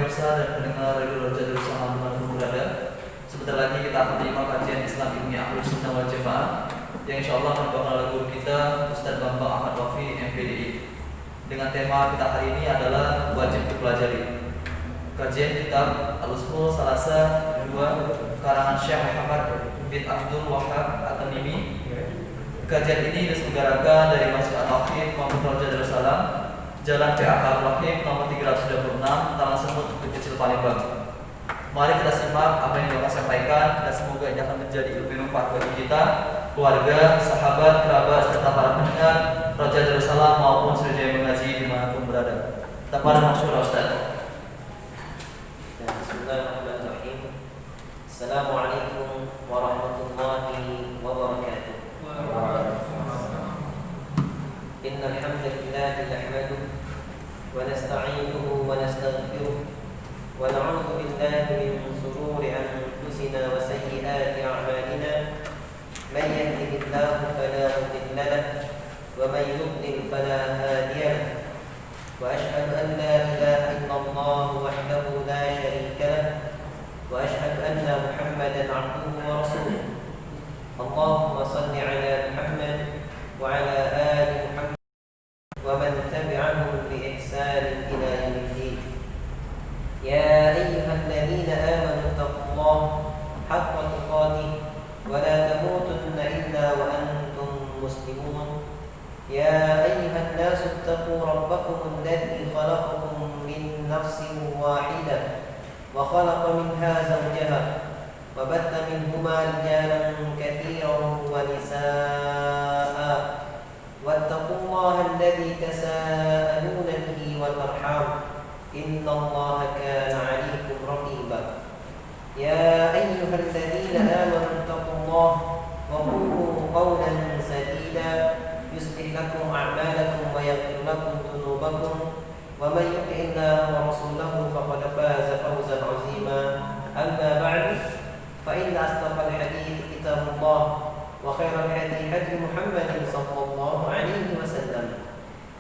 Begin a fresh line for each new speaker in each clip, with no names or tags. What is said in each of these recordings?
pemirsa dan pendengar Radio Roja Darussalam dimanapun berada. Sebentar lagi kita akan menyimak kajian Islam Ilmi Ahlus Sunnah wal Jamaah yang insya Allah merupakan guru kita Ustaz Bambang Ahmad Wafi MPDI. Dengan tema kita hari ini adalah wajib dipelajari. Kajian kitab Al-Usul Salasa 2 karangan Syekh Muhammad bin Abdul Wahab At-Tamimi. Kajian ini diselenggarakan dari Masjid Al-Wahid Muhammad Roja Darussalam, Jalan PAK Al-Wahid nomor 326, Taman Semut, Kecil Palembang. Mari kita simak apa yang Bapak sampaikan dan semoga ini akan menjadi ilmu manfaat bagi kita, keluarga, sahabat, kerabat, serta para pendengar Roja Darussalam maupun Sriwijaya Mengaji dimanapun berada. Tapada masyhur Ustaz.
Bismillahirrahmanirrahim. Assalamualaikum warahmatullahi wabarakatuh. Innal hamdalillah nahmaduhu wa nasta'inuhu wa nastaghfiruh wa na'udzu billahi min shururi anfusina wa sayyiati a'malina. Man yahdihillahu fala mudilla lahu wa man yudlil fala hadiya lahu. Wa ashhadu an la ilaha illallah wahdahu la sharika lahu wa ashhadu anna Muhammadan 'abduhu wa rasuluh. Allahumma shalli 'ala Muhammad wa 'ala ali Muhammad wa man tabi'ahum bi ihsan ila yaumiddin. Ya ayyuhalladzina amanu taqullaha haqqa tuqatih wa la tamutunna illa wa antum muslimun. Ya ayyuhan nasu ittaqu rabbakum alladzi khalaqakum min nafsin wahidah wa khalaqa minha zawjaha wa batha minhuma rijalan katsiran wa nisaa'a wattaqullaha alladzi tasaaluna bihi wal arham innallaha kana 'alaykum raqiba. Ya ayyuhalladzina amanu taqullaha wa qulu qawlan sadida yuslih lakum a'malakum wa yaghfir lakum dhunubakum wa may yuti'illah wa rasulahu faqad faza fawzan 'azima. Amma ba'du, fa inna asdaqal hadits kitabullah wa khairal hadi hadi Muhammadin sallallahu alaihi wasallam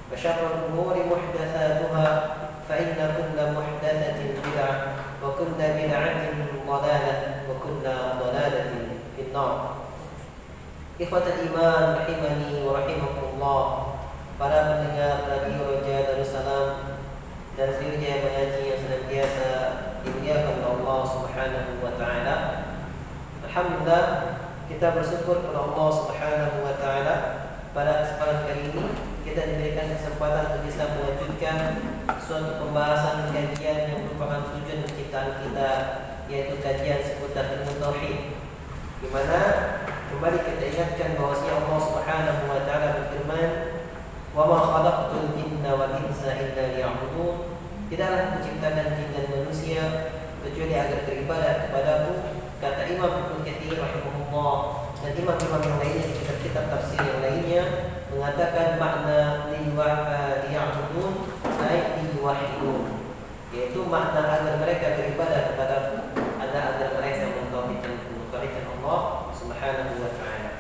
wa syarrul umuri muhdatsatuha fa inna kulla muhdatsatin bid'ah wa kulla bid'atin dhalalah wa kulla dhalalatin fin-nar. Ikhwatul iman rahimani wa rahimakumullah, para pendengar Radio Roja Darussalam dan Sriwijaya Mengaji yang senantiasa dimuliakan oleh Allah Subhanahu wa taala. Alhamdulillah, kita bersyukur kepada Allah Subhanahu wa taala pada kesempatan kali ini kita diberikan kesempatan untuk bisa melanjutkan suatu pembahasan kajian yang merupakan tujuan penciptaan kita, yaitu kajian seputar ilmu tauhid, di mana kembali kita ingatkan bahwasanya Allah Subhanahu wa taala berfirman, "Wa ma khalaqtul jinna wal insa illa liya'budun." Tidaklah kuciptakan jin dan manusia kecuali agar beribadah kepadaku, kata Imam Ibnu Katsir rahimahullah, dan imam-imam yang lainnya di kitab-kitab tafsir yang lainnya mengatakan makna liya'budun ay liyuwahhidun, yaitu makna agar mereka beribadah kepadaku adalah agar mereka mentauhidkan Allah Subhanahu wa taala.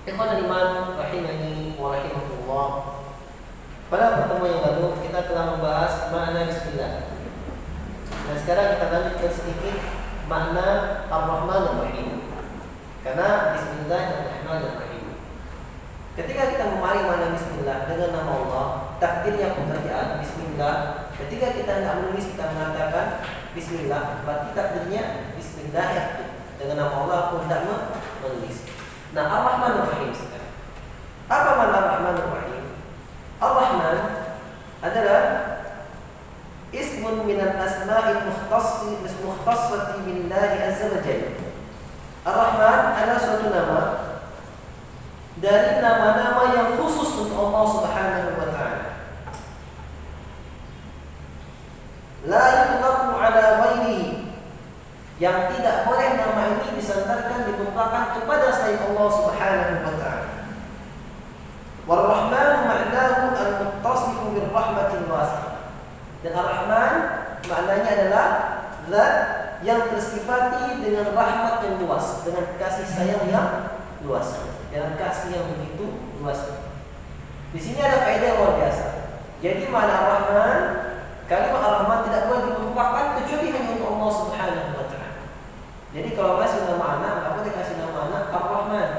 Ikhwan iman rahimani wa rahimakumullah. Pada pertemuan yang lalu kita telah membahas makna bismillah. Dan sekarang kita lanjutkan sedikit makna Ar-Rahman Ar-Rahim. Karena Bismillahirrahmanirrahim, ketika kita memahami makna bismillah dengan nama Allah, takdirnya pekerjaan bismillah. Ketika kita tidak menulis, kita mengatakan bismillah, berarti takdirnya bismillah dengan nama Allah pun tidak menulis. Nah, Ar-Rahman Ar-Rahim sekarang. Apa makna Ar-Rahman Ar-Rahim? Ar-Rahman adalah ismun minal asma'il mukhtassati billahi azza wa jalla. Ar-Rahman adalah suatu nama dari nama-nama yang khusus untuk Allah Subhanahu wa taala. La yutlaqu ala ghairihi, yang tidak boleh nama ini disandarkan, dimutlakkan kepada selain Allah Subhanahu wa taala. War-Rahman ma'nahu al-muttasifu bir-rahmatil wasi'ah. Dan Ar-Rahman maknanya adalah zat yang tersifati dengan rahmat yang luas, dengan kasih sayang yang luas, dengan kasih yang begitu luas. Di sini ada faedah yang luar biasa. Jadi makna Ar-Rahman, kalimat Ar-Rahman tidak boleh Jadi kalau kasih nama anak, nggak boleh kasih nama anak Ar-Rahman.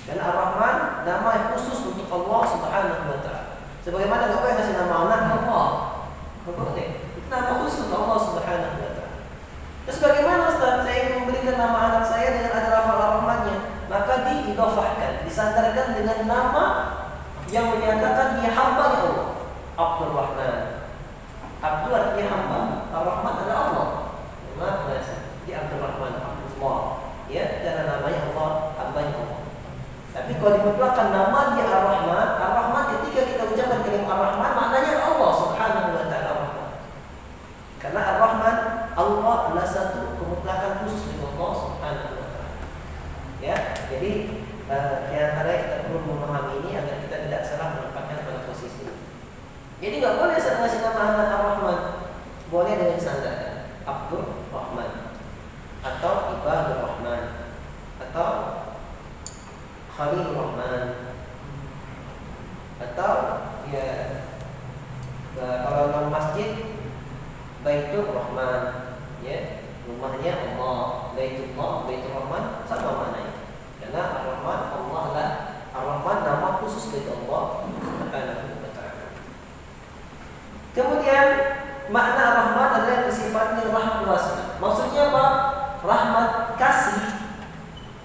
Karena Ar-Rahman nama yang khusus untuk Allah Subhanahu wa Ta'ala. Sebagaimana nggak boleh kasih nama anak Allah. Nggak boleh. Itu nama khusus untuk Allah Subhanahu wa Ta'ala. Terus bagaimana Ustaz? Saya ingin memberikan nama anak saya dengan ada lafal Ar-Rahmannya, maka diidhafahkan, disandarkan dengan nama yang menyatakan dia hamba Allah. Abdul Rahman. Abdul artinya hamba, Ar-Rahman adalah Allah. Maaf bahasa. Dia Abdul Rahman, Abdullah. Ya, karena namanya Allah, hambanya Allah. Tapi kalau dimutlakkan nama dia Ar-Rahman, Ar-Rahman ketika kita ucapkan kalimat Ar-Rahman maknanya Allah Subhanahu wa Ta'ala Ar-Rahman. Karena Ar-Rahman Allah adalah satu kemutlakan khusus dari Allah Subhanahu wa Ta'ala. Ya, jadi di antara kita perlu memahami ini agar kita tidak salah menempatkan pada posisi. Jadi nggak boleh saya ngasih nama anak Ar-Rahman, boleh dengan sandarkan Abdul Rahman atau Ibadur Rahman atau Khalil Rahman atau ya kalau nama masjid Baitur Rahman, ya rumahnya Allah, Baitullah, Baitur Rahman sama maknanya. Karena Ar-Rahman Allah lah, Ar-Rahman nama khusus dari Allah Subhanahu wa Ta'ala. Kemudian makna Ar-Rahman adalah sifatnya rahmat wasi'ah. Maksudnya apa? Rahmat kasih.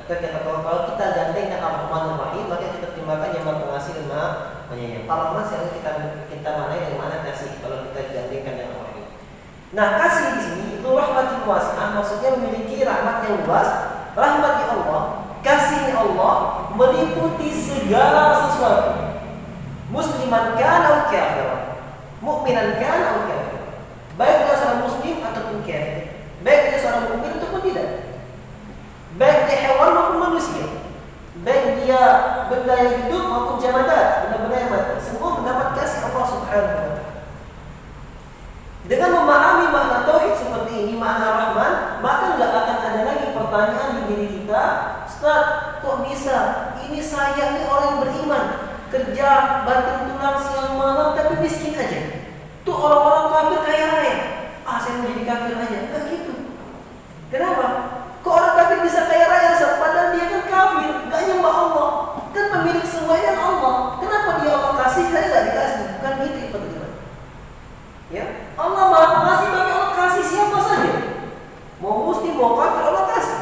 Atau kalau kita gandengkan Ar-Rahman Ar-Rahim, maka kita terjemahkan yang Maha Pengasih dan Maha Penyayang. Ar-Rahman seharusnya kita maknai dengan mana kasih kalau kita gandengkan dengan Ar-Rahim. Nah, kasih di sini itu rahmat wasi'ah, maksudnya memiliki rahmat yang luas. Rahmatnya Allah, kasihnya Allah meliputi segala sesuatu. Musliman kana aw kafiran, mukminan kana aw kafiran. Baik dia seorang muslim ataupun kafir, baik dia seorang mukmin ataupun tidak, baik dia hewan maupun manusia, baik dia benda yang hidup maupun jamadat, benda-benda yang mati, semua mendapat kasih Allah Subhanahu wa Ta'ala. Dengan memahami makna tauhid seperti ini, makna Rahman, maka nggak akan ada lagi pertanyaan di diri kita, Ustaz, kok bisa? Ini saya ini orang yang beriman, kerja banting tulang siang malam tapi miskin aja. Tuh orang-orang kafir kaya raya. Saya mau jadi kafir aja. Enggak gitu. Kenapa? Kok orang kafir bisa kaya raya padahal dia kan kafir, nggak nyembah Allah, kan pemilik semuanya Allah. Kenapa dia Allah kasih, saya nggak dikasih? Bukan gitu ya, teman-teman. Ya, Allah Maha Pengasih, bagi Allah kasih siapa saja. Mau muslim, mau kafir, Allah kasih.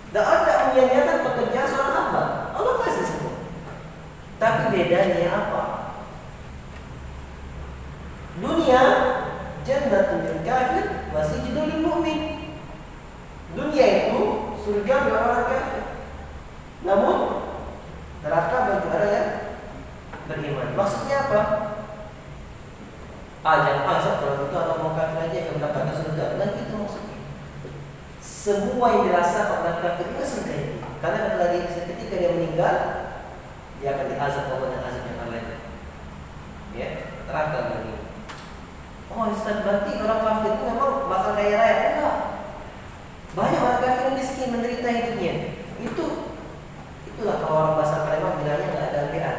Tidak ada menyia-nyiakan pekerjaan seorang hamba. Allah kasih semua. Tapi bedanya apa? Dunia jannatun lil kafir wa sijnun lil mu'min. Dunia itu surga bagi orang kafir. Namun neraka bagi orang yang beriman. Maksudnya apa? Jangan azab kalau itu atau mau kafir aja yang mendapatkan surga. Dan itu maksudnya. Semua yang dirasakan oleh kafir itu surga itu. Karena kata lagi ketika dia meninggal, dia akan diazab Allah dan azab yang lain. Ya, neraka bagi. Ustaz, berarti orang kafir itu memang bakal kaya raya? Enggak. Banyak orang kafir yang miskin menderita hidupnya. Itulah kalau orang bahasa Palembang bilangnya nggak ada ambilan.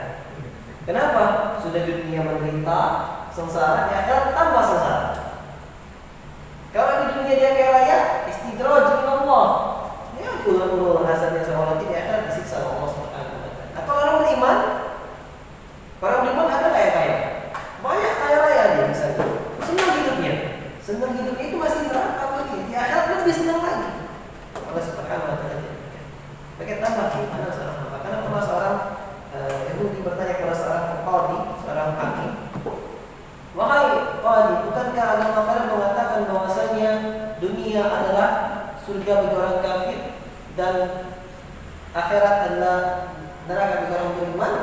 Kenapa? Sudah di dunia menderita, sengsara, ya akan tambah sengsara. Kalau di dunia dia kaya raya, istidraj min Allah. Ya, ulur-ulur hasilnya seorang tidak akan disiksa Allah Subhanahu wa Ta'ala. Atau orang beriman ada kaya-kaya. Banyak kaya raya dia misalnya. Senang hidupnya. Senang hidupnya itu masih neraka lagi. Di akhirat lebih senang lagi. Allah Subhanahu wa Ta'ala. Pakai tambah gimana seorang hamba? Karena pernah seorang Yahudi bertanya kepada seorang qadhi, seorang hakim, wahai qadhi, bukankah agama kalian mengatakan bahwasanya dunia adalah surga bagi orang kafir dan akhirat adalah neraka bagi orang beriman?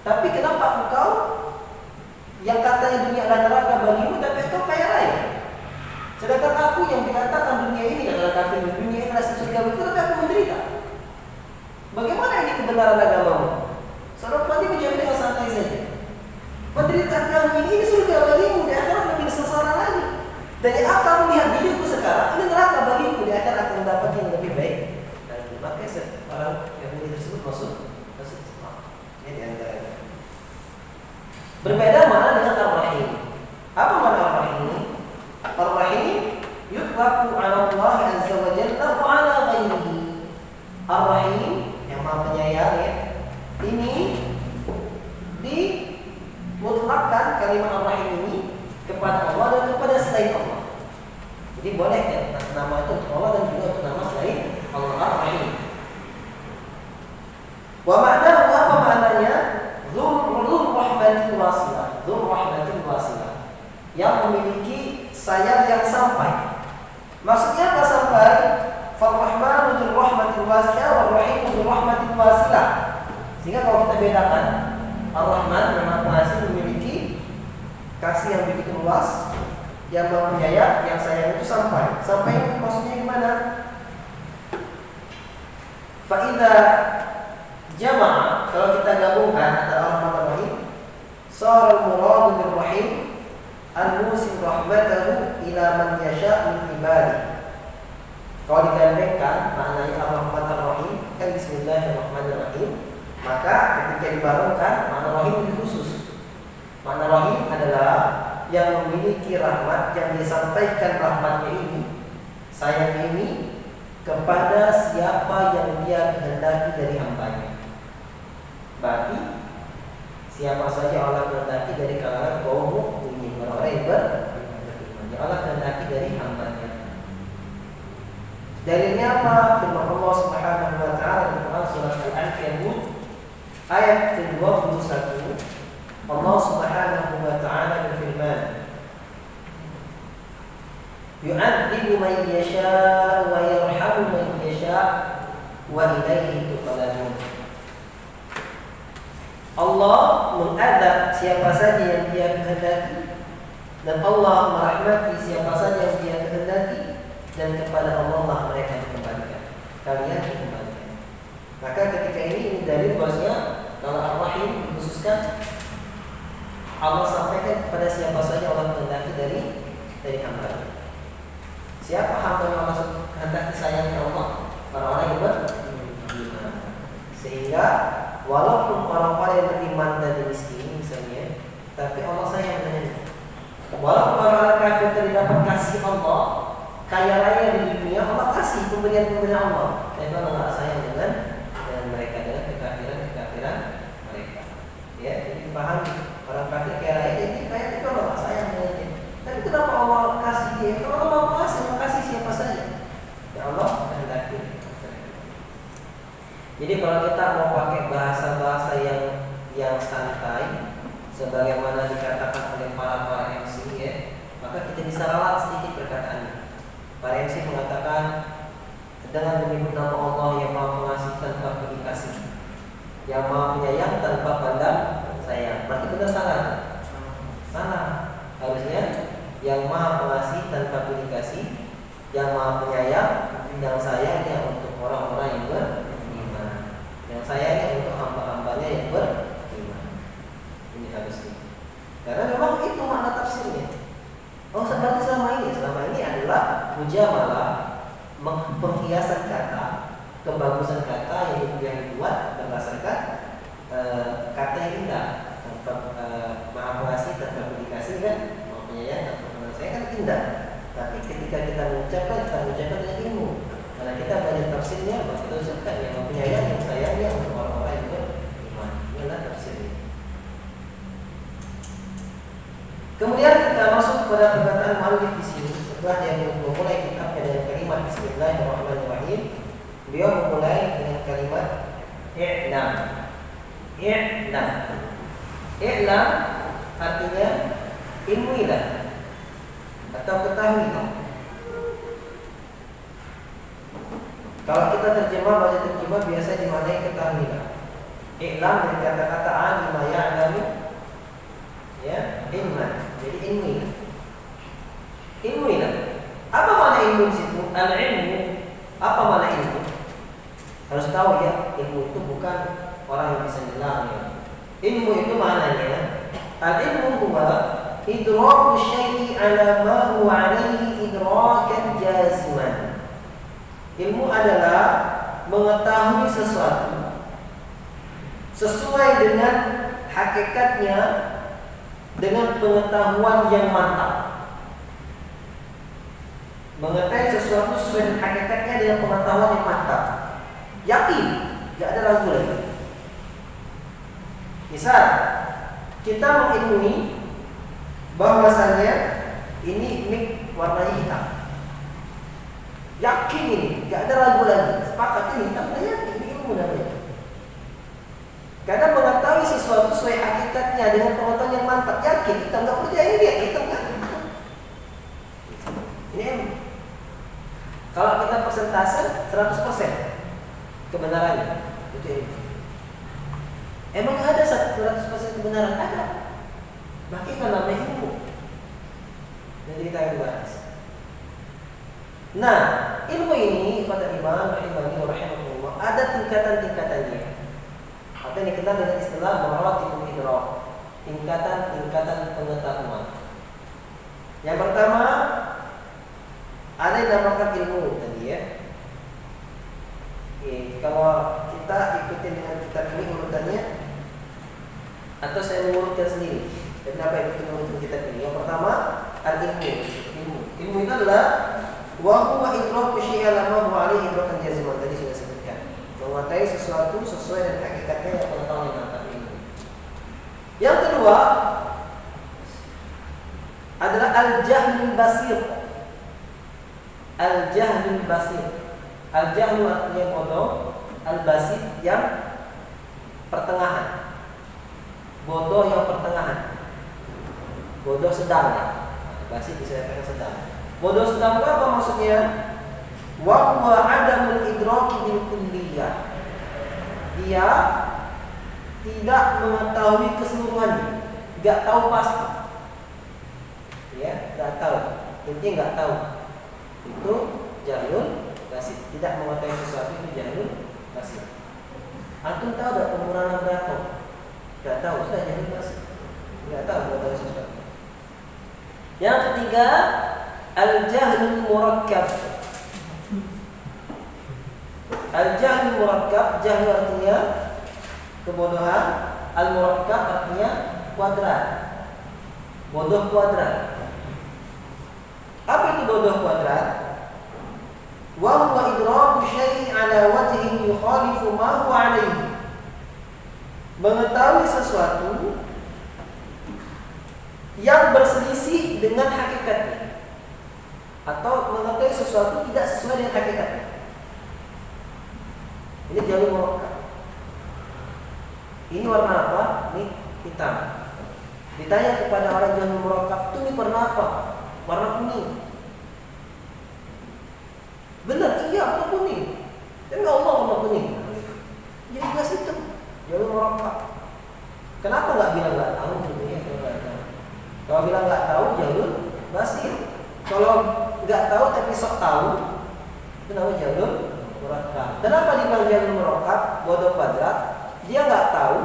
Tapi kenapa engkau yang katanya dunia adalah neraka bagimu tapi engkau kaya raya? Sedangkan aku yang dikatakan dunia ini adalah kafir, dunia ini adalah surga bagiku tapi aku menderita. Bagaimana ini kebenaran agamamu? Seorang qadhi menjawab dengan santai saja. Penderitaan kamu ini surga bagimu, di akhirat lebih sengsara lagi. Dari akal melihat diriku sekarang, ini neraka bagiku, di akhirat akan mendapat yang lebih baik. Dan maka orang Yahudi tersebut masuk Islam. Ini di antaranya. Berbeda mana dengan Ar-Rahim? Apa makna Ar-Rahim? Ar-Rahim yutlaqu 'ala Allah azza wa mutlakkan kalimat Ar-Rahim ini kepada Allah dan kepada selain Allah. Jadi boleh ya nama itu untuk Allah dan juga untuk nama selain Allah Ar-Rahim. Wa ma'nahu, apa maknanya? Dzul rahmatil wasilah. Dzul rahmatil wasilah, yang memiliki sayap yang sampai. Maksudnya apa sampai? Ar-Rahmanu dzul rahmatil wasilah wa Ar-Rahim dzul rahmatil wasilah. Sehingga kalau kita bedakan, Ar-Rahman yang Maha Pengasih memiliki kasih yang begitu luas, yang Maha Penyayang, yang sayang itu sampai. Sampai itu maksudnya gimana? Fa idza jama'a, kalau kita gabungkan antara Ar-Rahman dan Ar-Rahim, sara al-muradu bir-Rahim an-nusim rahmatahu ila man yasha' min ibadi. Kalau digandengkan maknanya Ar-Rahman Ar-Rahim kan Bismillahirrahmanirrahim, maka ketika dibarengkan makna Rahim itu khusus. Makna Rahim adalah yang memiliki rahmat, yang disampaikan rahmatnya ini, sayang ini kepada siapa yang dia kehendaki dari hambanya. Berarti siapa saja Allah kehendaki dari kalangan kaum mukminin, orang-orang yang beriman, Allah kehendaki dari hambanya. Dalilnya apa? Firman Allah Subhanahu wa taala di Quran surat Al-Ankabut ayat ke-21. Allah Subhanahu wa taala berfirman, yu'adzibu man yasha' wa yarhamu man yasha' wa ilaihi tuqlabun. Allah mengadab siapa saja yang Dia kehendaki, dan Allah merahmati siapa saja yang Dia kehendaki, dan kepada Allah lah mereka dikembalikan. Kalian dikembalikan. Maka ketika ini dalil bahwasanya kalau Ar-Rahim dikhususkan, Allah sampaikan kepada siapa saja Allah kehendaki dari hamba. Siapa hamba yang Allah kehendaki sayangnya Allah? Orang-orang yang beriman. Sehingga walaupun orang-orang yang beriman dan miskin misalnya, tapi Allah sayang dengannya. Walaupun orang-orang kafir tidak dapat kasih Allah, kaya raya di dunia, Allah kasih pemberian-pemberian Allah, tapi Allah tidak sayang dengan mereka, dengan kekafiran mereka. Ya, jadi paham orang kafir kaya raya, jadi kaya itu Allah tidak sayang dengan dia. Tapi kenapa Allah kasih dia? Kalau Allah mau kasih siapa saja, ya Allah kehendaki. Jadi kalau kita mau pakai bahasa-bahasa yang santai, sebagaimana dikatakan oleh para MC, ya, maka kita bisa ralat sedikit perkataannya. Para MC mengatakan dengan menyebut nama Allah yang Maha Pengasih tanpa pilih kasih, yang Maha Penyayang tanpa pandang sayang. Berarti benar salah? Salah. Harusnya yang Maha Pengasih tanpa pilih kasih, yang Maha Penyayang, yang sayangnya untuk orang-orang yang beriman, yang sayangnya untuk hamba-hambanya yang beriman. Ini harusnya. Karena memang itu makna tafsirnya. Oh, seperti selama ini adalah mujamalah, penghiasan kata, kebagusan kata yang dibuat berdasarkan kata yang indah. Maha Pengasih tanpa publikasi kan, Maha Penyayang tanpa pandang sayang kan indah. Tapi ketika kita mengucapkan dengan ilmu. Karena kita belajar tafsirnya, maka kita ucapkan yang Maha Penyayang, yang sayangnya untuk orang-orang yang beriman. Inilah tafsirnya. Kemudian kita masuk pada perkataan muallif di sini. Setelah dia memulai kitabnya dengan kalimat Bismillahirrahmanirrahim, beliau memulai dengan kalimat i'lam. I'lam. I'lam artinya ilmuilah atau ketahuilah. Kalau kita terjemah bahasa terjemah biasa dimaknai ketahuilah. I'lam dari kata-kata alima ya'lamu, ya, ilman. Jadi ilmuilah. Apa makna ilmu di situ? Al-ilmu. Apa makna ilmu? Harus tahu ya, ilmu itu bukan orang yang bisa nilai. Ilmu itu maknanya al-ilmu huwa idraku syai'i ala ma huwa 'alaihi idrakan jaziman. Ilmu adalah mengetahui sesuatu sesuai dengan hakikatnya, dengan pengetahuan yang mantap. Mengetahui sesuatu sesuai dengan hakikatnya dengan pengetahuan yang mantap. Yakin, tidak ada ragu lagi. Misal,
kita mengilmui bahwasanya ini mic warnanya hitam. Yakin ini, gak ada ragu lagi. Sepakat ini hitam, yakin ini ilmu namanya. Karena mengetahui sesuatu sesuai hakikatnya dengan pengetahuan yang mantap, yakin hitam, gak percaya ini dia hitam kan? Ini ilmu. Kalau kita persentase 100% kebenarannya, itu ilmu. Emang ada 100% kebenaran? Ada. Makanya kan namanya ilmu. Jadi kita akan bahas. Nah, ilmu ini kata Imam rahimahullah ada tingkatan-tingkatannya. Atau yang dikenal dengan istilah maratibul idrak, tingkatan-tingkatan pengetahuan. Yang pertama ada yang dinamakan ilmu tadi ya. Kalau kita ikutin dengan kitab ini urutannya, atau saya mengurutkan sendiri. Dan apa yang kita urutkan kitab ini? Yang pertama al-ilmu. Ilmu itu adalah wa huwa idraku syai'an lamma huwa alaihi idrakan jaziman, tadi sudah sebutkan. Mengetahui sesuatu sesuai dengan hakikatnya yang pengetahuan yang mantap ini. Yang kedua adalah al-jahlul basir. Al-jahlul basir. Al-jahlu artinya bodoh, al-basir yang pertengahan. Bodoh yang pertengahan. Bodoh sedang ya. Basir bisa dikatakan sedang. Bodoh sedang itu apa maksudnya? Wa huwa adamul idraki bil kulliyah. Dia tidak mengetahui keseluruhannya, enggak tahu pasti. Ya, enggak tahu. Intinya enggak tahu. Itu jahlul basir. Tidak mengetahui sesuatu itu jahlul basir. Antum tahu enggak umuran berapa? Enggak tahu, sudah jahlul basir. Enggak tahu mengetahui sesuatu. Yang ketiga, al-jahlul murakkab. Al-jahlul murakkab, jahl artinya kebodohan, al-murakkab artinya kuadrat. Bodoh kuadrat. Apa itu bodoh kuadrat? Wa huwa idraku syai'in ala wajhin yukhalifu ma huwa alaihi. Mengetahui sesuatu yang berselisih dengan hakikatnya, atau mengetahui sesuatu tidak sesuai dengan hakikatnya. Ini jalur murakkab. Ini warna apa? Ini hitam. Ditanya kepada orang jalur murakkab, itu ini warna apa? Warna kuning. Benar, iya warna kuning. Tapi Allah warna kuning. Jadi jelas itu jalur murakkab. Kenapa nggak bilang nggak tahu? Kalau bilang nggak tahu, jalur basir. Kalau nggak tahu tapi sok tahu, itu namanya jalur murakkab. Kenapa dibilang jalur murakkab? Bodoh kuadrat. Dia nggak tahu,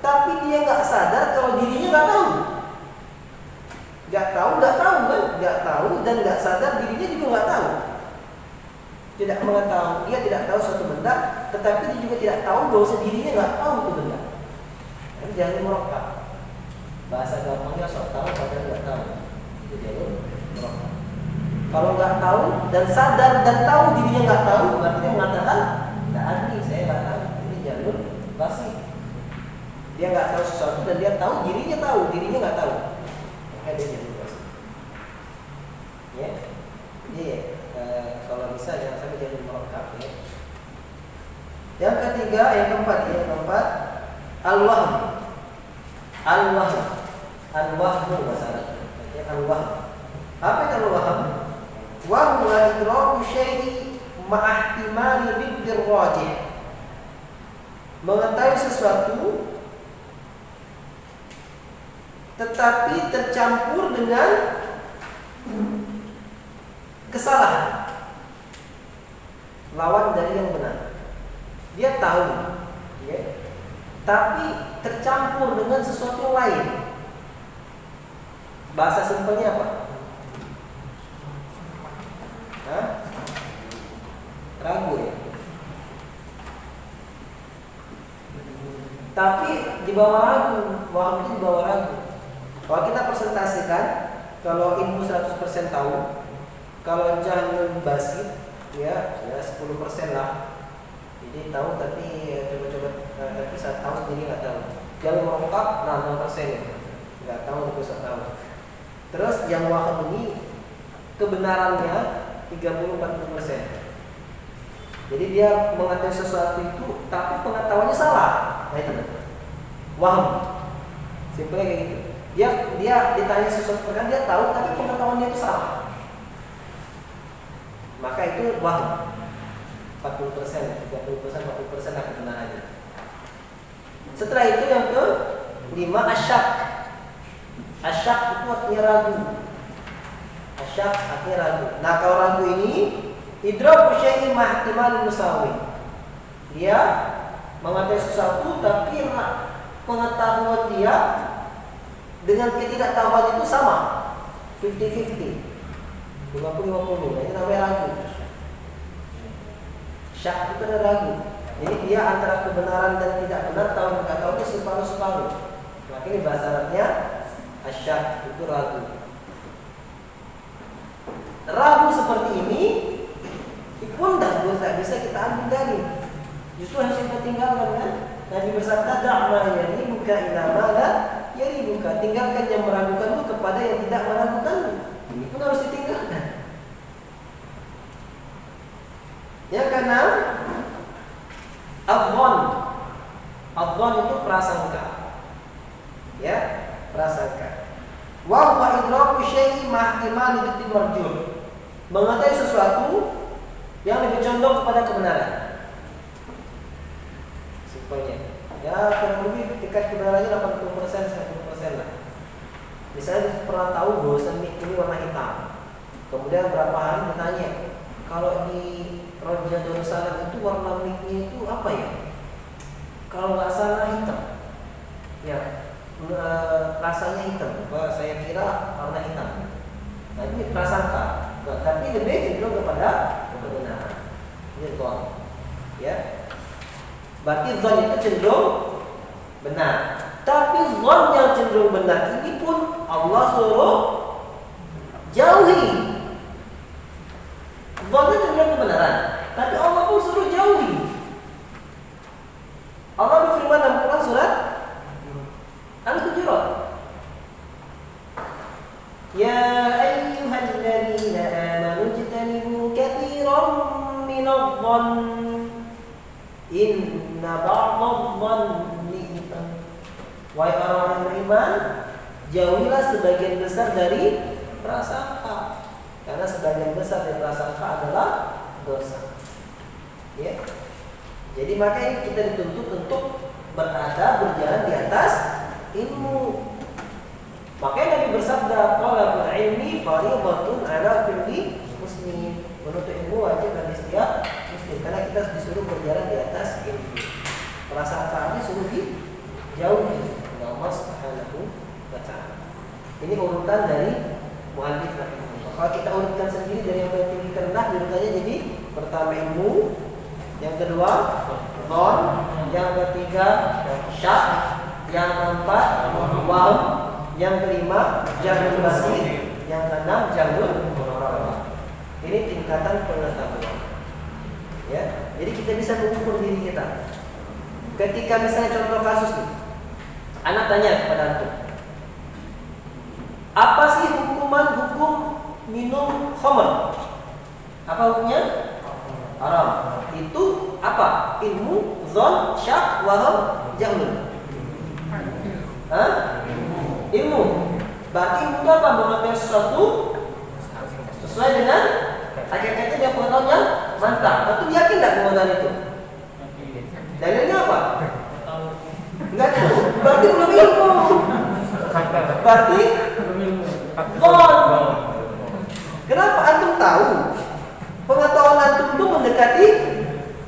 tapi dia nggak sadar kalau dirinya nggak tahu. Nggak tahu kan? Nggak tahu dan nggak sadar dirinya juga nggak tahu. Tidak mengetahui, dia tidak tahu suatu benda, tetapi dia juga tidak tahu bahwa dirinya nggak tahu itu benda. Ini jalur murakkab. Bahasa gampangnya sok tahu padahal nggak tahu. Itu jalur murakkab. Kalau nggak tahu dan sadar dan tahu dirinya nggak tahu, berarti dia mengatakan nggak adil, saya nggak tahu. Ini jalur basir. Dia nggak tahu sesuatu dan dia tahu dirinya nggak tahu. Maka dia jalur basir. Ya, jadi kalau bisa jangan sampai jalur murakkab ya. Yang ketiga, yang keempat al-wahm. Al-wahmu masalah. Al-wahm. Apa itu al-wahm? Wa huwa idraku syai'i ma'a ihtimali riddir rajih. Mengetahui sesuatu tetapi tercampur dengan kesalahan, lawan dari yang benar. Dia tahu, ya, tapi tercampur dengan sesuatu yang lain. Bahasa simpelnya apa? Ragu ya. Tapi di bawah ragu, waham itu di bawah ragu. Kalau kita presentasikan, kalau ilmu 100% tahu, kalau jahlul basir ya 10% lah. Jadi tahu tapi coba-coba tapi saat tahu sendiri nggak tahu. Jalur murakkab 0% ya. nggak tahu itu sok tahu. Terus yang waham ini kebenarannya 30-40%. Jadi dia mengatakan sesuatu itu tapi pengetahuannya salah. Nah itu waham. Simpelnya kayak gitu. Dia ditanya sesuatu perkara dia tahu tapi pengetahuannya itu salah. Maka itu waham. 40%, 30%, 40% lah kebenarannya. Setelah itu yang ke-5 asyak. Asyak itu artinya ragu. Asyak artinya ragu. Nah kalau ragu ini idraku syai'in mahtimal musawi. Dia mengatakan sesuatu tapi pengetahuan dia dengan ketidaktahuan itu sama. 50-50. 50-50. Nah, ini namanya ragu. Syak itu ada ragu. Jadi dia antara kebenaran dan tidak benar, tahu tidak tahu itu separuh-separuh. Maka ini bahasa Arabnya asyak itu ragu. Ragu seperti ini pun tidak bisa kita ambil dari. Justru harus kita tinggalkan kan. Nabi bersabda da'ma yaribuka ila ma la yaribuka. Tinggalkan yang meragukanmu kepada yang tidak meragukanmu. Ini pun harus ditinggalkan. Yang keenam, Adzon itu prasangka. Ya, prasangka. Wa huwa idraku syai'in mahtimal lidil marjuh. Mengetahui sesuatu yang lebih condong kepada kebenaran. Simpelnya. Ya, kurang lebih tingkat kebenarannya 80% 90% lah. Misalnya pernah tahu bahwa mik ini warna hitam. Kemudian berapa hari bertanya, kalau di Raja Darussalam itu warna miknya itu apa ya? Kalau nggak salah hitam. Ya, rasanya hitam. Saya kira warna hitam. Nah ini prasangka. Tapi lebih cenderung kepada kebenaran. Ini zon. Ya. Berarti zon itu cenderung benar. Tapi zon yang cenderung benar ini pun Allah suruh jauhi. Zonnya cenderung kebenaran, tapi Allah pun suruh jauhi. Allah berfirman dalam Quran surat Al-Hujurat, Ya ayyuhalladzina amanu ijtanibu katsiran minadh-dhann inna ba'dadh-dhanni itsm. Wahai orang-orang beriman, jauhilah sebagian besar dari prasangka. Karena sebagian besar dari prasangka adalah dosa. Ya. Jadi makanya kita dituntut untuk berjalan di atas ilmu. Makanya Nabi bersabda, "Talabul ilmi fardhatun 'ala kulli muslim." Menuntut ilmu wajib bagi setiap muslim karena kita disuruh berjalan di atas ilmu. Prasangka ini suruh dijauhi oleh Allah Subhanahu wa taala. Ini urutan dari muallif rahimahullah. Kalau kita urutkan sendiri dari yang paling tinggi ke rendah, urutannya jadi pertama ilmu, yang kedua dhon, yang ketiga syak, yang keempat waham, yang kelima jahlul basir, yang keenam jahlul murabah. Ini tingkatan pengetahuan. Ya, jadi kita bisa mengukur diri kita. Ketika misalnya contoh kasus nih, anak tanya kepada antum, apa sih hukum minum khamr? Apa hukumnya? Haram. Itu apa? Ilmu, zon, syak, waham, jahlul. Hah? Ilmu. Berarti ilmu itu apa? Mengetahui sesuatu sesuai dengan hakikatnya dia pengetahuan yang mantap. Tentu yakin tidak pengetahuan itu? Dalilnya apa? Enggak tahu. Berarti belum ilmu. Berarti zon. Kenapa antum tahu? Pengetahuan antum itu mendekati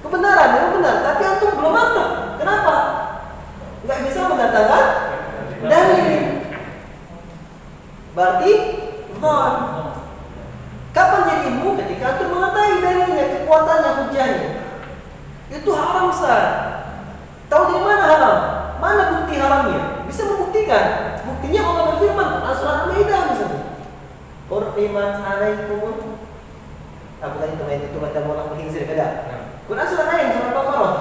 kebenaran, yang benar, tapi antum belum mantap. Kenapa? Enggak bisa mendatangkan dalil. Berarti zon. Kapan jadi ilmu? Ketika antum mengetahui dalilnya, kekuatannya, hujahnya. Itu haram sah. Tahu dari mana haram? Mana bukti haramnya? Bisa membuktikan. Buktinya Allah berfirman dalam surat Al-Maidah misalnya. Qur'imat alaikum. Aku tadi teman itu baca orang berhingsir kada. Quran surat lain surat Al-Baqarah.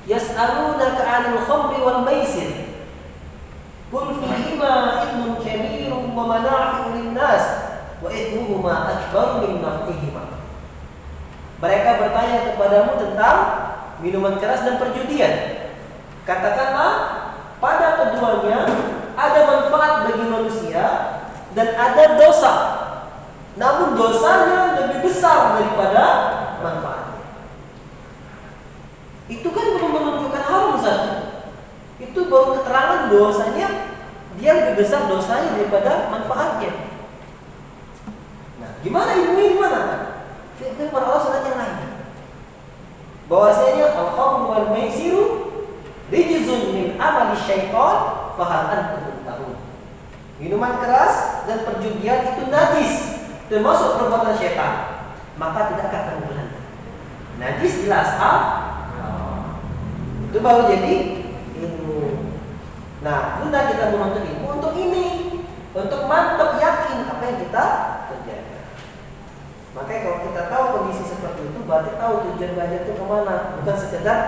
Yas'alunaka 'anil khamri wal maisir. Qul fihima ithmun kabirun wa manafi'u lin-nas wa ithmuhuma akbar min naf'ihima. Mereka bertanya kepadamu tentang minuman keras dan perjudian. Katakanlah, pada keduanya ada manfaat bagi manusia dan ada dosa. Namun dosanya lebih besar daripada manfaatnya. Itu kan belum menunjukkan haram saja. Itu baru keterangan dosanya dia lebih besar dosanya daripada manfaatnya. Nah, gimana ilmunya gimana? Firman Allah surat yang lain. Bahwasanya al-khamru wal maisiru rijzun min amali syaitan fahal antum muntahun. Minuman keras dan perjudian itu najis, termasuk perbuatan syaitan. Maka tidakkah kamu berhenti? Najis jelas, itu baru jadi ilmu. Nah, guna kita menuntut ilmu untuk ini, untuk mantap yakin apa yang kita kerjakan. Makanya kalau kita tahu kondisi seperti itu, berarti tahu tujuan belajar itu kemana. Bukan sekedar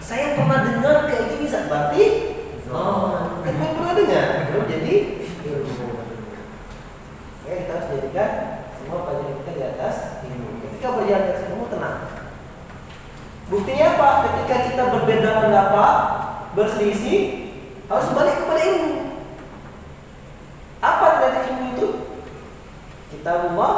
saya pernah dengar kayak ini bisa, berarti kan yang pernah dengar belum jadi ilmu. Oke, kita harus jadikan semua pelajaran kita di atas ilmu. Ketika berjalan ke ilmu, tenang. Buktinya apa? Ketika kita berbeda pendapat, berselisih, harus balik kepada ilmu. Apa ternyata ilmu itu? Kitabullah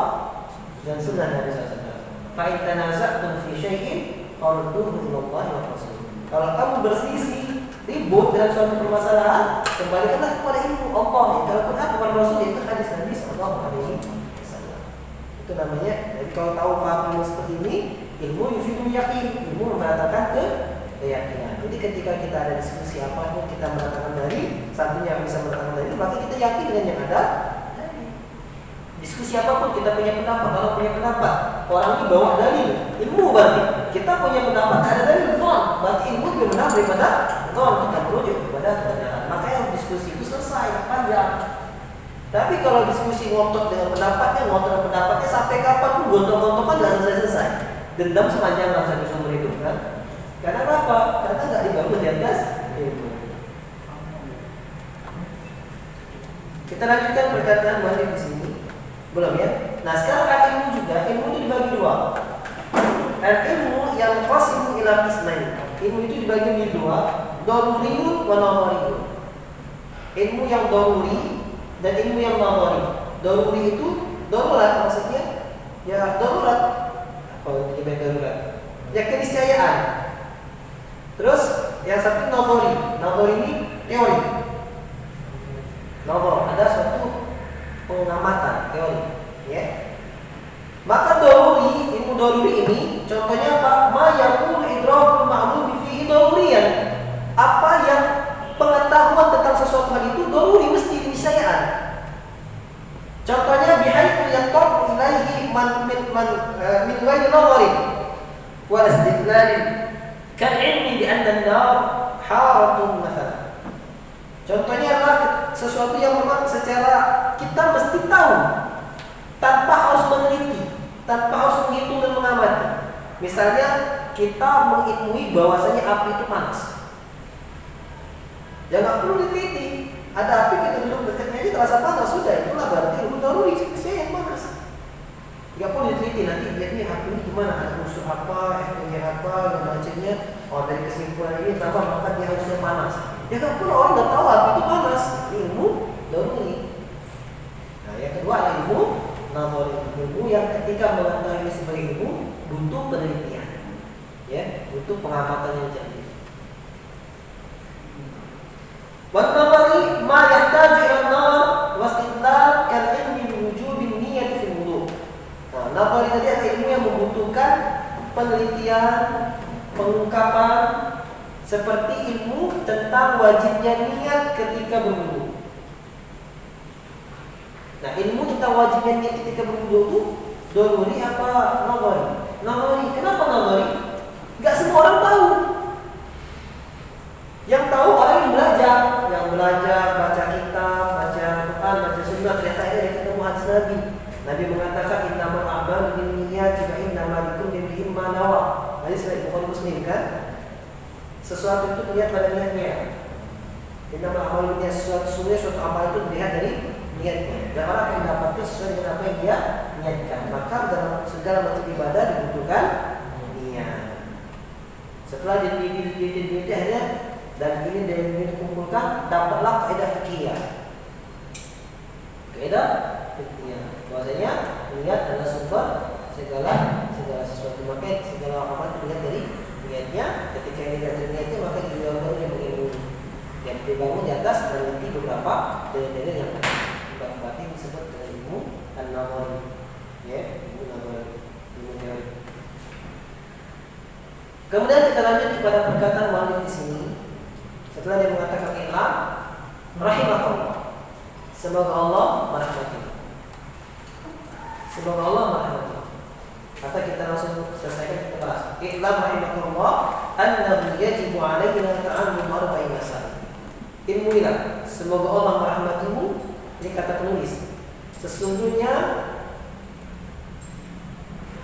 dan sunnah Nabi SAW. Fa in tanaza'tum fi syai'in farudduhu ila Allah wa Rasul. Kalau kamu berselisih, ribut dalam suatu permasalahan, kembalikanlah kepada ilmu Allah. Kalau Quran kepada Rasul, itu hadis Nabi SAW. Itu namanya. Jadi kalau tahu paham ilmu seperti ini, ilmu yufidu yakin, ilmu mengatakan keyakinan. Jadi ketika kita ada diskusi apapun, kita mengatakan dari satunya bisa mengatakan dari, maka kita yakin dengan yang ada. Diskusi apapun kita punya pendapat. Kalau punya pendapat, orang ini bawa dalil, ilmu berarti kita punya pendapat ada dalil, berarti ilmu lebih benar daripada kita merujuk kepada kebenaran. Makanya diskusi itu selesai panjang. Tapi kalau diskusi ngotot dengan pendapatnya sampai kapan pun gontok-gontokan tidak selesai. Dendam sepanjang masa seumur hidup kan? Karena apa? Karena nggak dibangun di atas ilmu. Kita lanjutkan perkataan Malik di sini. Belum ya? Nah, sekarang ada ilmu juga. Ilmu itu dibagi dua. Ilmu yang qasimu ila qismain. Ilmu itu dibagi menjadi dua, daruriyun wa nadhariyun. Ilmu yang daruri dan ilmu yang nadhari. Daruri itu darurat, maksudnya ya darurat. Apa itu darurat? Ya keniscayaan. Terus yang satu nadhari. Nadhari ini teori. Nadhar ada suatu pengamatan teori, ya. Maka daruri, ilmu daruri ini contohnya apa? Ma yakunu idrakul ma'lum fihi daruriyan. Apa yang pengetahuan tentang sesuatu hal itu daruri, mesti keniscayaan. Contohnya bihaitsu yaqtabu ilaihi min ghairi nadharin wa istidlalin kan ilmi bi anna an-nar haratun mathalan. Contohnya adalah sesuatu yang memang secara kita mesti tahu tanpa harus meneliti, tanpa harus menghitung dan mengamati. Misalnya kita mengilmui bahwasanya api itu panas, ya nggak perlu diteliti. Ada api kita duduk dekatnya aja terasa panas, sudah itulah berarti ilmu daruri, saya yang panas. Nggak perlu diteliti nanti lihat nih api ini gimana, ada unsur apa, efeknya apa, dan macamnya. Oh dari kesimpulan ini kenapa maka dia harusnya panas. Ya nggak perlu, orang nggak tahu api itu panas. Ilmu daruri. Nah yang kedua adalah ilmu nadhari, ilmu yang ketika mengetahui sebagai ilmu butuh penelitian, ya, butuh pengamatan yang cerdik. Wan-nadhari ma yahtaju ila an-nadhar wa istidlal kal ilmi bi wujubi niyyati fil wudu'. Nah, nadhari tadi adalah ilmu yang membutuhkan penelitian, pengungkapan, seperti ilmu tentang wajibnya niat ketika berwudu. Nah, ilmu tentang wajibnya niat ketika berwudu itu daruri apa nadhari? Nadhari. Kenapa nadhari? Enggak semua orang tahu. Yang tahu orang yang belajar, baca kitab, baca Quran, baca sunnah, ternyata ada yang ketemu hadis Nabi. Nabi mengatakan innamal a'malu binniyati wa innamal likulli imrin ma nawa. Hadis riwayat Bukhari Muslim kan? Sesuatu itu terlihat pada niatnya. Innamal a'malu binniyat, suatu amal itu dilihat dari niatnya. Dan orang akan mendapatkan sesuai dengan apa yang dia niatkan. Maka dalam segala macam ibadah dibutuhkan niat. Setelah diteliti akhirnya dan ini dikumpulkan, dapatlah kaidah fikih. Kaidah fikih. Bahwasanya niat adalah sumber segala sesuatu. Maka segala amal dilihat dari niatnya. Ketika dilihat dari niatnya, maka dibangun yang mengilmui. Yang dibangun di atas meneliti beberapa dalil-dalil yang berarti disebut dengan ilmu an-nazari. Ya, ilmu nazari, ilmu teori. Kemudian kita lanjut kepada perkataan muallif di sini. Setelah dia mengatakan i'lam rahimahullah. Semoga Allah merahmati. Semoga Allah merahmati. Kata kita langsung selesaikan, kita bahas. I'lam rahimahullah annahu yajibu 'alaina ta'allum arba'in masail. Ilmuilah, semoga Allah merahmatimu. Ini kata penulis. Sesungguhnya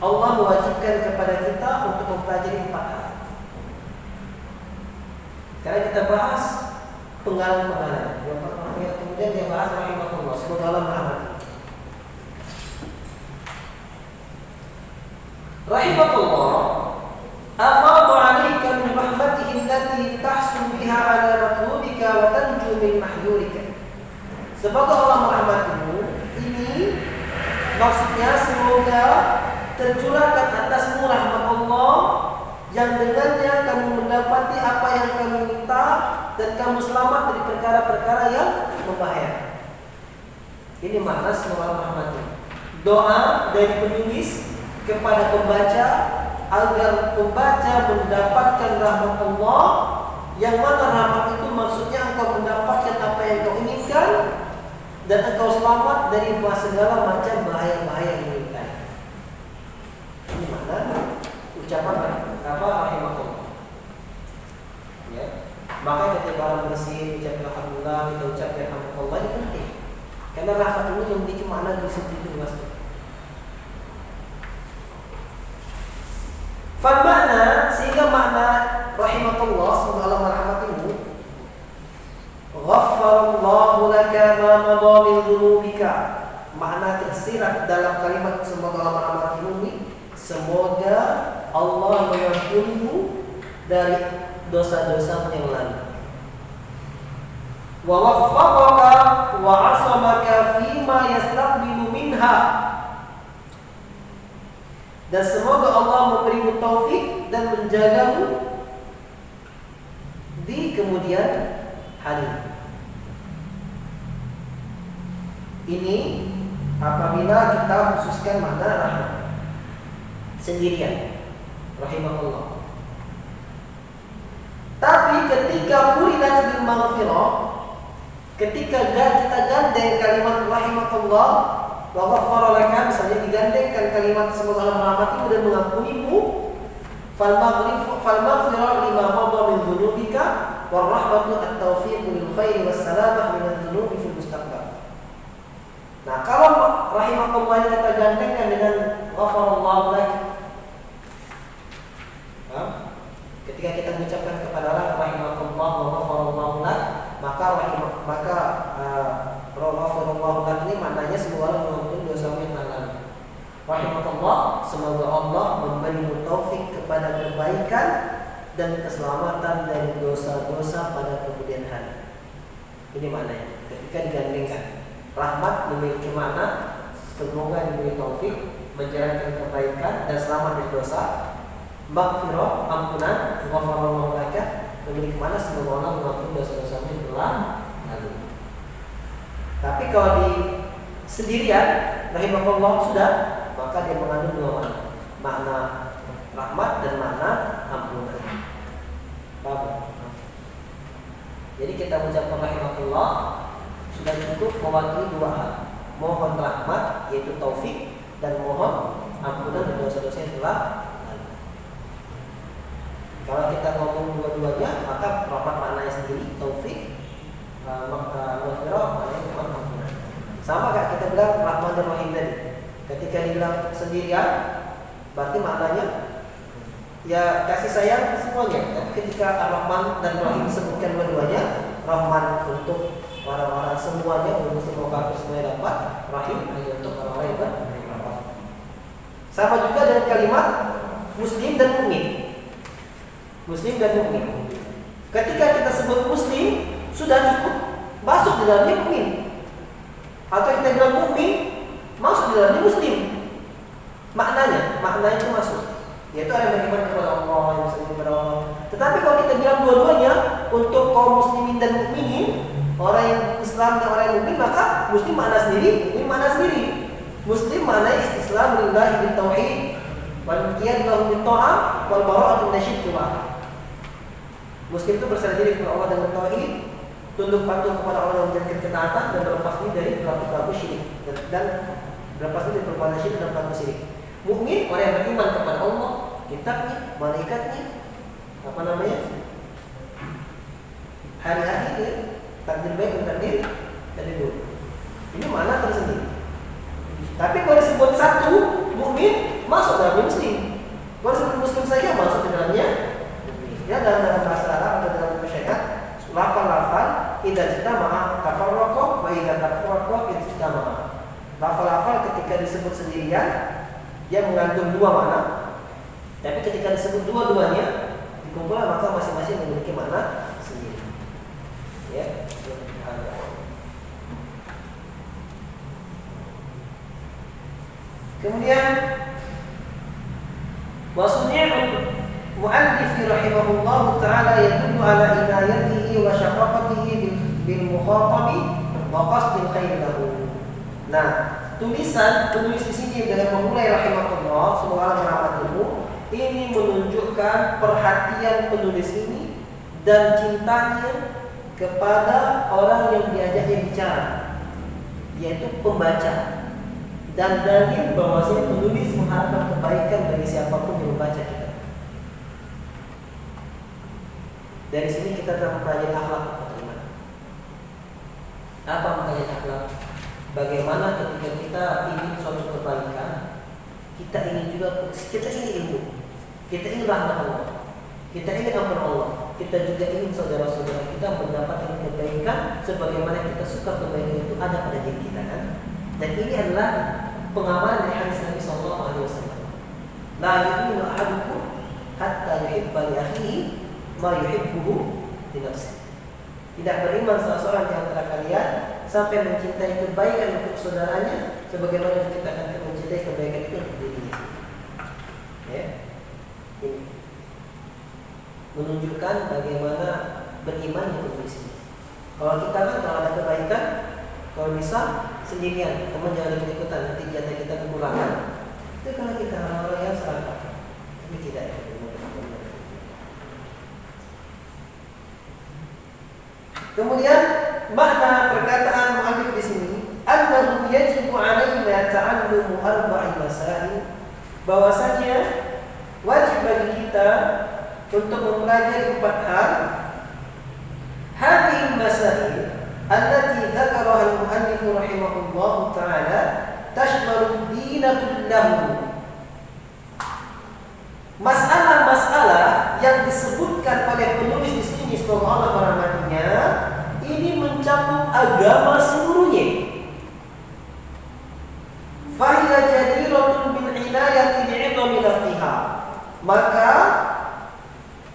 Allah mewajibkan kepada kita untuk mempelajari 4 hal. Karena kita bahas pengalaman-pengalaman. Kemudian dia bahas rahimahullah, semoga Allah merahmati. Rahimahullah afadha 'alaika min rahmatihi allati tahsul biha 'ala matlubika wa tanju min mahyurika. Semoga Allah merahmatimu, ini maksudnya semoga tercurahkan atasmu rahmat Allah yang dengannya kamu mendapati apa yang kamu minta dan kamu selamat dari perkara-perkara yang membahayakan. Ini makna semoga Allah merahmati. Doa dari penulis kepada pembaca agar pembaca mendapatkan rahmat Allah, yang mana rahmat itu maksudnya engkau mendapatkan apa yang kau inginkan dan engkau selamat dari segala macam bahaya-bahaya yang diinginkan. Ini mana ucapan apa rahimahullah. Ya. Maka ketika orang bersin ucap alhamdulillah, kita ucap alhamdulillah, ini penting. Karena rahmat ini memiliki makna begitu luas. Fal makna, sehingga makna rahimahullah, semoga Allah merahmatimu, ghaffarallahu laka ma madha min dhunubika. Makna tersirat dalam kalimat semoga Allah merahmatimu ini, semoga Allah mengampunimu dari dosa-dosa yang lalu. Wa waffaqaka wa 'asamaka fima yastaqbilu minha. Dan semoga Allah memberimu taufik dan menjagamu di kemudian hari. Ini apabila kita khususkan makna rahmat sendirian, rahimahullah. Tapi ketika kuridat bil maghfirah, ketika kita gandeng kalimat rahimahullah wa ghaffara laka, misalnya digandengkan kalimat semoga Allah merahmatimu dan mengampunimu, fal maghfirah lima madha min dzunubika war rahmatu at-taufiq lil khairi was salamah min adz-dzunubi fil mustaqbal. Nah, kalau rahimahullah kita gandengkan dengan ghafarallahu lak, ketika kita mengucapkan kepada Allah rahimahullah wa ghafarallahu lak, maka ghafarallahu lak ini maknanya semoga Allah mengampuni dosamu yang lalu. Rahimahullah, semoga Allah memberimu taufik kepada kebaikan dan keselamatan dari dosa-dosa pada kemudian hari. Ini maknanya ketika digandengkan. Rahmat memiliki makna semoga diberi taufik, menjalankan kebaikan dan selamat dari dosa. Maghfirah, ampunan, ghafarallahu laka, memiliki makna semoga Allah mengampuni dosa-dosamu yang telah lalu. Tapi kalau di sendirian, rahimahullah sudah, maka dia mengandung dua makna, makna rahmat dan makna ampunan. Paham? Jadi kita mengucapkan rahimahullah sudah cukup mewakili dua hal, mohon rahmat yaitu taufik dan mohon ampunan dari dosa-dosa yang telah lalu. Kalau kita ngomong dua-duanya, maka rahmat maknanya sendiri, taufik, maghfirah maknanya mohon ampunan. Sama kayak kita bilang Rahman dan Rahim tadi. Ketika dibilang sendirian, berarti maknanya ya kasih sayang semuanya. Tapi ketika Ar-Rahman dan Rahim disebutkan dua-duanya, Rahman untuk orang-orang semuanya, muslim atau kafir semuanya dapat, Rahim hanya untuk orang-orang yang beriman. Sama juga dengan kalimat muslim dan mukmin. Muslim dan mukmin. Ketika kita sebut muslim sudah cukup masuk di dalamnya mukmin. Atau kita bilang mukmin masuk di dalamnya muslim. Maknanya itu masuk. Yaitu orang yang beriman kepada Allah, yang muslim kepada Allah. Tetapi kalau kita bilang dua-duanya untuk kaum muslimin dan mukminin, orang yang Islam dan orang yang mukmin, maka muslim makna sendiri, mukmin makna sendiri. Muslim makna istislam lillahi bil tauhid wal qiyam lahu bil ta'ah wal bara'atu min asyirk wa Muslim itu berserah diri kepada Allah dengan tauhid, tunduk patuh kepada Allah dan menjalankan ketaatan dan berlepas diri dari pelaku-pelaku syirik dan berlepas diri dari perbuatan syirik dan pelaku syirik. Mukmin orang yang beriman kepada Allah, kitabnya, malaikatnya, hari akhir, takdir baik dan takdir buruk. Ini makna tersendiri. Tapi kalau disebut satu mukmin masuk dalam muslim. Kalau disebut muslim saja masuk di dalamnya. Ya dalam bahasa Arab atau dalam syariat, lafal-lafal idza ijtama'a tafarraqa wa idza tafarraqa ijtama'a. Lafal-lafal ketika disebut sendirian dia mengandung dua makna. Tapi ketika disebut dua-duanya dikumpulkan maka masing-masing memiliki makna sendiri. Ya. Kemudian wasni'ul mu'allif rahimahullah ta'ala yadullu ala inayatihi wa syafaqatihi bil mukhatabi wa qasdil khair lahu. Nah, penulis di sini dengan memulai rahimahullah, semoga Allah merahmatimu, ini menunjukkan perhatian penulis ini dan cintanya kepada orang yang diajaknya bicara, yaitu pembaca. Dan dalil bahwasanya penulis mengharapkan kebaikan bagi siapapun yang membaca kita. Dari sini kita telah mempelajari akhlak bagaimana. Apa mempelajari akhlak? Bagaimana ketika kita ingin suatu kebaikan, kita ingin ilmu, kita ingin rahmat Allah, kita ingin ampun Allah, kita juga ingin saudara-saudara kita mendapatkan kebaikan sebagaimana kita suka kebaikan itu ada pada diri kita kan? Dan ini adalah pengamalan dari hadis Nabi sallallahu alaihi wasallam. La yu'minu ahadukum hatta yuhibba li akhihi ma yuhibbuhu li nafsihi. Tidak beriman salah seorang di antara kalian sampai mencintai kebaikan untuk saudaranya sebagaimana kita akan mencintai kebaikan itu untuk dirinya. Ya. Ini menunjukkan bagaimana beriman yang berbeda. Kalau kita kan kalau ada kebaikan, kalau bisa sendirian, teman jangan ikut-ikutan, nanti jatah kita kekurangan. Itu kalau kita orang-orang yang serakah. Tapi tidak. Kemudian makna perkataan mu'allif di sini, annahu yajibu 'alaina ta'allumu arba'i masail, bahwasanya wajib bagi kita untuk mempelajari 4 hal. Hadhihi masail allati dzakaraha al-mu'allif rahimahullah ta'ala tashmalu ad-dina kullahu. Masalah-masalah yang disebutkan oleh penulis di sini semoga Allah merahmatinya ini mencakup agama seluruhnya. Fahiya jadiratun bil inayati li'idhami lafziha. Maka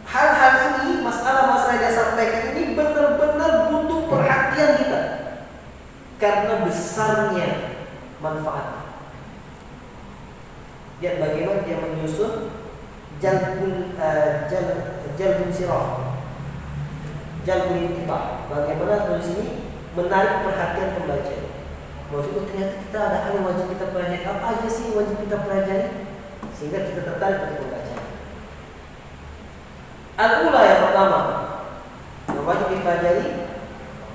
hal-hal ini, masalah-masalah yang disampaikan ini benar-benar butuh perhatian kita karena besarnya manfaat. Lihat bagaimana dia menyusun jalbul siraf, jalbul intibah. Bagaimana tulis ini menarik perhatian pembaca. Maksudnya ternyata kita ada hal yang wajib kita pelajari. Apa aja sih yang wajib kita pelajari sehingga kita tertarik untuk membaca. Al-ula yang pertama yang wajib dipelajari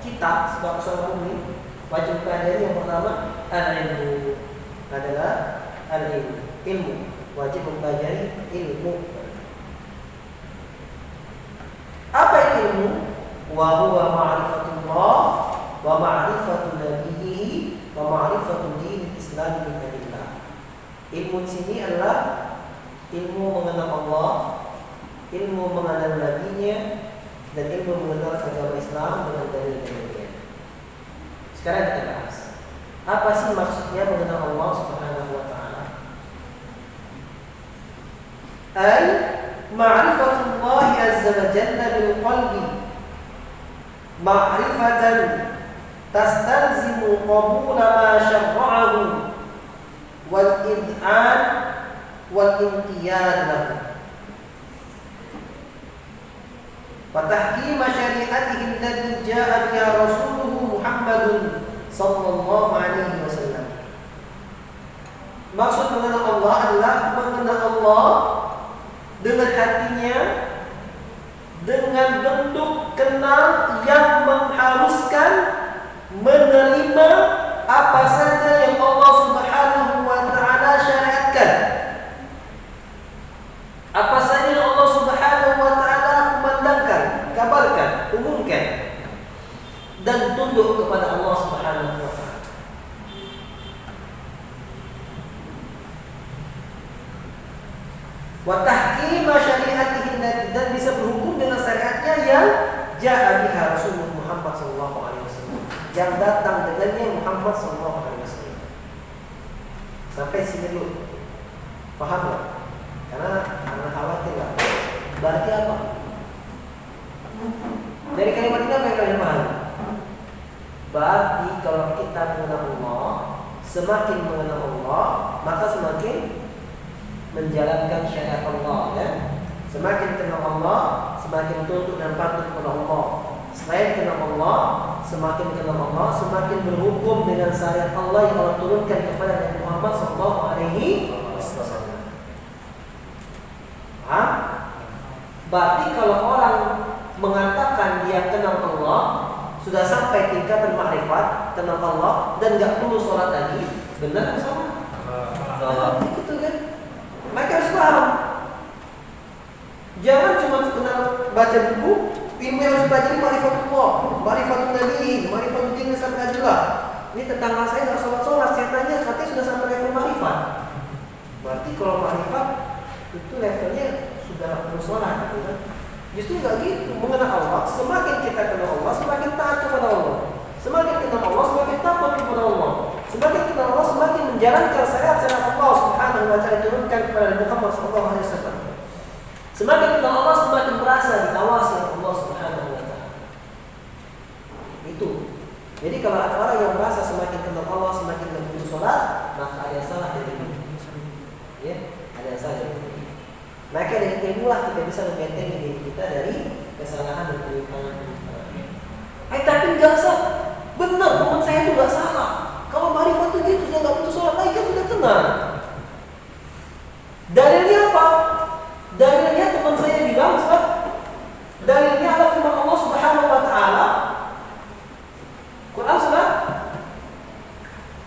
kita sebagai seorang mukmin wajib pelajari yang pertama al-ilmu adalah ilmu. Wajib mempelajari ilmu. Apa itu ilmu? Wa huwa ma'rifatullah wa ma'rifatu nabiyhi wa ma'rifatu dinil Islam min adillah. Ilmu di sini adalah ilmu mengenal Allah, ilmu mengenal nabinya, dan ilmu mengenal agama Islam dengan dalil-dalilnya. Sekarang kita bahas, apa sih maksudnya mengenal Allah Subhanahu wa taala? Ay ma'rifatullah azza wa jalla bil qalbi ma'rifatan tastalzimu qabula ma syarra'ahu wal id'an wal inqiyad lahu wa tahkim syari'atihi allati ja'a biha rasuluhu Muhammadun sallallahu alaihi wasallam. Maksud mengenal Allah adalah mengenal Allah dengan hatinya, dengan bentuk kenal yang mengharuskan menerima apa saja yang Allah Subhanahu wa taala syariatkan. Apa saja yang Allah Subhanahu wa taala kumandangkan, kabarkan, umumkan, dan tunduk kepada Allah Subhanahu wa taala. Wa tahkim syari'atihi dan bisa berhukum dengan syariatnya yang ja'a biha Rasulullah Muhammad sallallahu alaihi wasallam, yang datang dengannya Muhammad sallallahu alaihi wasallam. Sampai sini dulu. Paham ya? Karena khawatir lah. Berarti apa? Dari kalimat ini apa yang kalian paham? Berarti kalau kita mengenal Allah, semakin mengenal Allah, maka semakin menjalankan syariat Allah, ya. Semakin kenal Allah, semakin tunduk dan patuh kepada Allah. Selain kenal Allah, semakin kenal Allah, semakin berhukum dengan syariat Allah yang Allah turunkan kepada Nabi Muhammad sallallahu alaihi wasallam. Paham? Berarti kalau orang mengatakan dia kenal Allah, sudah sampai tingkatan makrifat, kenal Allah dan enggak perlu sholat lagi, benar atau salah?
Salah.
Itu kan? Mereka harus paham. Jangan cuma kenal baca buku, ilmu yang harus belajar ma'rifatullah, ma'rifatun nabi, ma'rifatun din sampai ajulah. Ini tetangga saya enggak sholat-sholat, saya tanya katanya sudah sampai level ma'rifat. Berarti kalau ma'rifat itu levelnya sudah perlu sholat, gitu kan? Justru enggak gitu. Mengenal Allah, semakin kita kenal Allah, semakin taat kepada Allah. Semakin kenal Allah, semakin takut kepada Allah. Semakin kenal Allah, semakin menjalankan syariat-syariat Allah Subhanahu wa taala turunkan kepada Muhammad sallallahu alaihi wasallam. Semakin kenal Allah, semakin merasa diawasi oleh Allah Subhanahu wa taala. Itu. Jadi kalau ada orang yang merasa semakin kenal Allah, semakin lebih sholat, maka ada yang salah dari ini. Ya, ada yang salah dari ini. Maka dari itulah kita bisa membentengi diri kita dari kesalahan dan penyimpangan. Tapi enggak salah. Benar, teman saya itu enggak salah. Kalau ma'rifat itu gitu, sudah enggak butuh sholat lagi kan sudah kenal. Dalilnya apa? Dalilnya teman saya bilang, Ustaz, dalilnya adalah firman Allah Subhanahu wa taala. Quran surat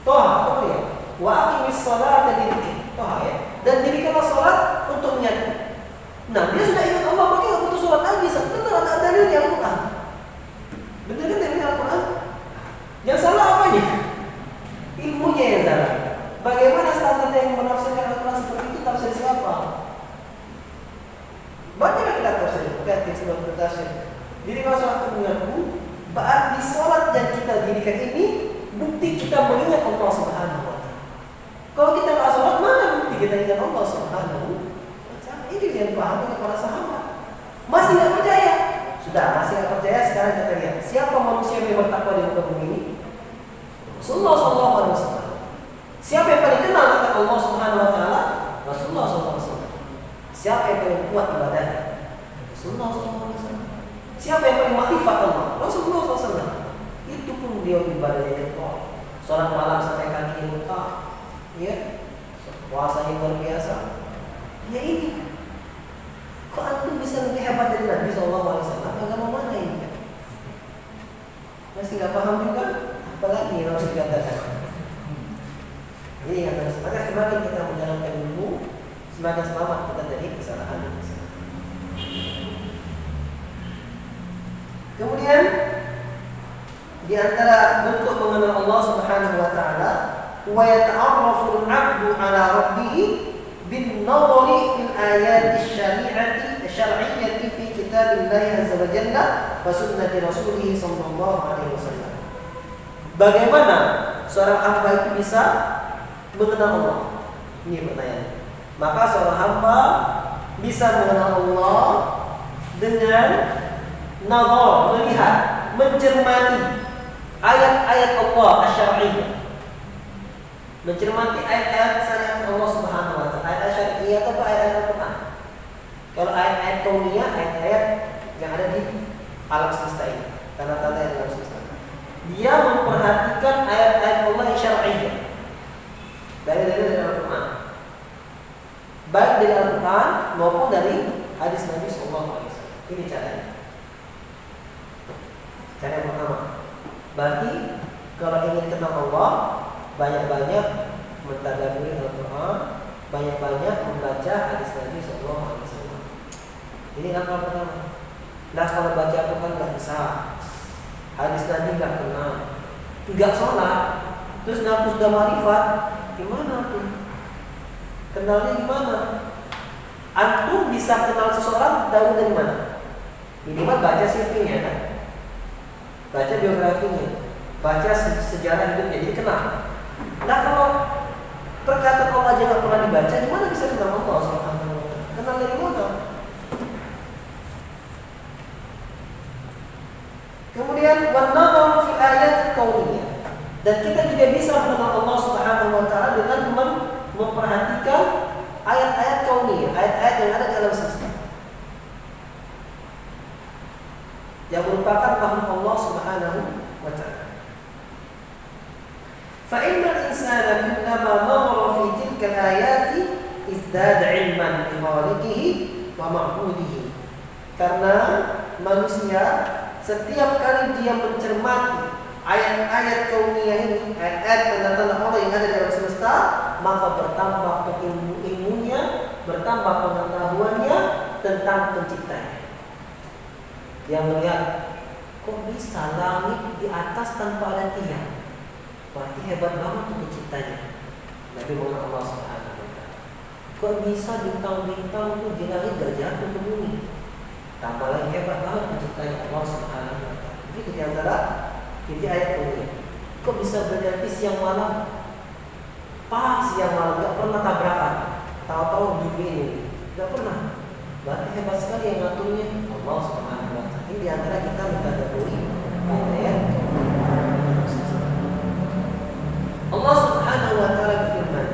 Toha, apa ya? Wa aqimis sholata lidzikri. Toha ya. Dan dirikanlah sholat untuk menyatu. Nah, dia sudah ingat Allah, makanya enggak butuh sholat lagi. Benar ada dalilnya Al-Quran. Benar kan dalilnya Al-Quran? Yang salah apanya? Ilmunya yang salah. Bagaimana standar yang menafsirkan Al-Quran seperti itu? Tafsir siapa? Bagaimana kita tafsir? Bukan sebab tafsir. Dirikan sholat untuk mengaku. Berarti sholat yang kita dirikan ini bukti kita mengingat Allah Subhanahu wa taala. Kalau kita nggak sholat, mana bukti kita ingat Allah Subhanahu wa taala? Ini yang dipahami oleh para sahabat. Masih nggak percaya? Sudah, masih nggak percaya. Sekarang kita lihat siapa manusia yang bertakwa di muka bumi ini? Rasulullah sallallahu alaihi wasallam. Siapa yang paling kenal akan Allah Subhanahu wa taala? Rasulullah sallallahu alaihi wasallam. Siapa yang paling kuat ibadahnya? Rasulullah sallallahu alaihi wasallam. Siapa yang paling makrifat Allah? Rasulullah sallallahu alaihi wasallam. Itu pun dia ibadahnya ketok. Salat malam sampai kaki muka. Ya. Puasanya luar biasa. Ya ini. Kok antum bisa lebih hebat dari Nabi sallallahu alaihi wasallam? Agama mana ini? Masih enggak paham juga? Apalagi yang harus dikatakan. Jadi yang harus semakin kita menjalankan ilmu, semakin selamat kita dari kesalahan. Kemudian di antara bentuk mengenal Allah Subhanahu wa taala, wa yata'arrafu al-'abdu 'ala rabbih bin nadhari fil ayati syar'iyyati fi kitabillahi azza wa jalla wa sunnati rasulih sallallahu alaihi wasallam. Bagaimana seorang hamba itu bisa mengenal Allah? Ini pertanyaan. Maka seorang hamba bisa mengenal Allah dengan nazar, melihat, mencermati ayat-ayat Allah asy-syar'iyyah. Mencermati ayat-ayat syariat Allah Subhanahu wa taala. Ayat syariah atau ayat Al-Qur'an. Kalau ayat-ayat kauniyah, ayat-ayat yang ada di alam semesta ini, tanda-tanda yang alam semesta. Dia memperhatikan ayat-ayat Allah yang syar'iyyah. Dari Al-Qur'an. Baik dari Al-Qur'an maupun dari hadis Nabi sallallahu alaihi wasallam. Ini caranya. Cara yang pertama. Berarti kalau ingin kenal Allah, banyak-banyak mentadabburi Al-Qur'an, banyak-banyak membaca hadis Nabi sallallahu alaihi wasallam. Ini langkah pertama. Nah, kalau baca Al-Qur'an enggak bisa, hadis Nabi enggak kenal, enggak sholat, terus ngaku sudah marifat, gimana tuh? Kenalnya gimana? Antum bisa kenal seseorang dari mana? Minimal baca CV-nya kan? Baca biografinya, baca sejarah hidupnya, jadi kenal. Nah, kalau perkataan Allah aja nggak pernah dibaca, gimana bisa kenal Allah Subhanahu wa taala? Kenal dari mana? Kemudian wan-nadharu fi ayat kauniyah. Dan kita juga bisa mengenal Allah Subhanahu wa taala dengan memperhatikan ayat-ayat kauniyah, ayat-ayat yang ada di alam semesta, yang merupakan makhluk Allah Subhanahu wa taala. Fa innal insana kullama nadhara fi tilka al-ayati izdada 'ilman bi khaliqihi wa ma'budihi. Karena manusia setiap kali dia mencermati ayat-ayat kauniyah ini, ayat-ayat tanda-tanda Allah yang ada di alam semesta, maka bertambah ilmunya, bertambah pengetahuannya tentang penciptanya. Yang melihat, kok bisa langit di atas tanpa ada tiang? Berarti hebat banget tuh penciptanya. Nabi Muhammad Allah Subhanahu wa taala. Kok bisa bintang-bintang tuh di langit gak jatuh ke bumi? Tambah lagi hebat banget penciptanya Allah Subhanahu wa taala. Itu di antara jadi ayat ini. Kok bisa berganti siang malam? Pas siang malam, gak pernah tabrakan. Tahu-tahu begini, gak pernah. Berarti hebat sekali yang ngaturnya Allah Subhanahu wa taala. Ini di antara kita mentadabburi ayat. Allah Subhanahu wa taala berfirman,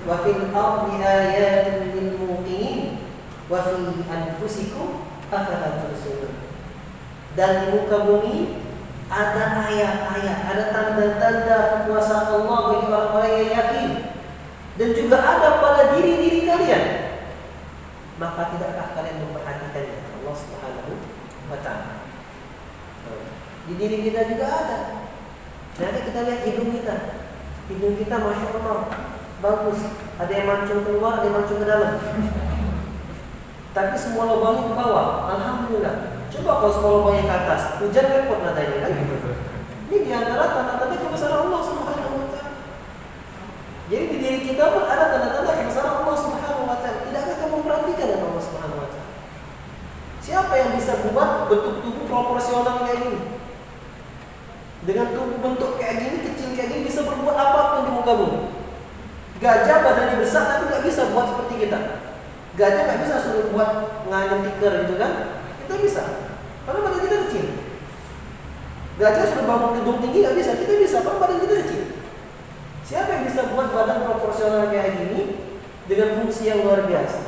"Wa fil ardi ayatun lil muqinin wa fi anfusikum afala tubsirun." Dan di muka bumi ada ayat-ayat, ada tanda-tanda kekuasaan Allah bagi orang-orang yang yakin, dan juga ada pada diri-diri kalian. Maka tidakkah kalian memperhatikannya? Allah Subhanahu wa taala. Di diri kita juga ada. Nanti kita lihat hidung kita. Hidung kita Masya Allah bagus. Ada yang mancung keluar, ada yang mancung ke dalam. Tapi semua lubangnya ke bawah. Alhamdulillah. Coba kalau semua lubangnya ke atas, hujan repot nadanya kan? Ini di antara tanda-tanda kebesaran Allah Subhanahu wa taala. Jadi di diri kita pun ada tanda-tanda kebesaran Allah Subhanahu wa taala. Tidakkah kamu memperhatikan dengan Allah Subhanahu wa taala? Siapa yang bisa buat bentuk tubuh proporsional kayak gini? Dengan tubuh bentuk kayak gini, kecil kayak gini, bisa berbuat apapun di muka bumi. Gajah badannya besar tapi nggak bisa buat seperti kita. Gajah nggak bisa suruh buat nganyam tikar gitu kan? Kita bisa, karena badan kita kecil. Gajah suruh bangun gedung tinggi nggak bisa, kita bisa, karena badan kita kecil. Siapa yang bisa buat badan proporsional kayak gini dengan fungsi yang luar biasa,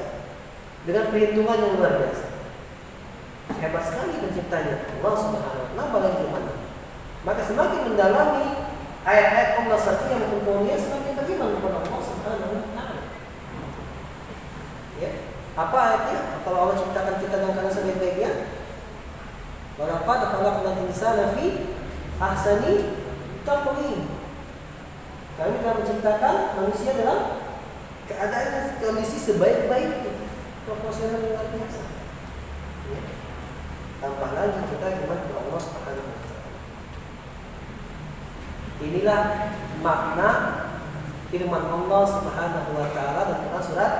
dengan perhitungan yang luar biasa? Hebat sekali penciptanya Allah Subhanahu wa taala. Nambah lagi gimana? Maka semakin mendalami ayat-ayat Allah Subhanahu wa taala, semakin beriman kepada Allah Subhanahu wa taala. Ya, apa ayatnya? Kalau Allah ciptakan kita dengan keadaan sebaik-baiknya, walaqad khalaqnal insana fi ahsani taqwim. Kami telah menciptakan manusia dalam keadaan kondisi sebaik-baiknya, proporsional yang luar biasa. Ya. Tambah lagi kita iman kepada Allah Subhanahu wa taala. Inilah makna firman Allah Subhanahu wa taala dalam surat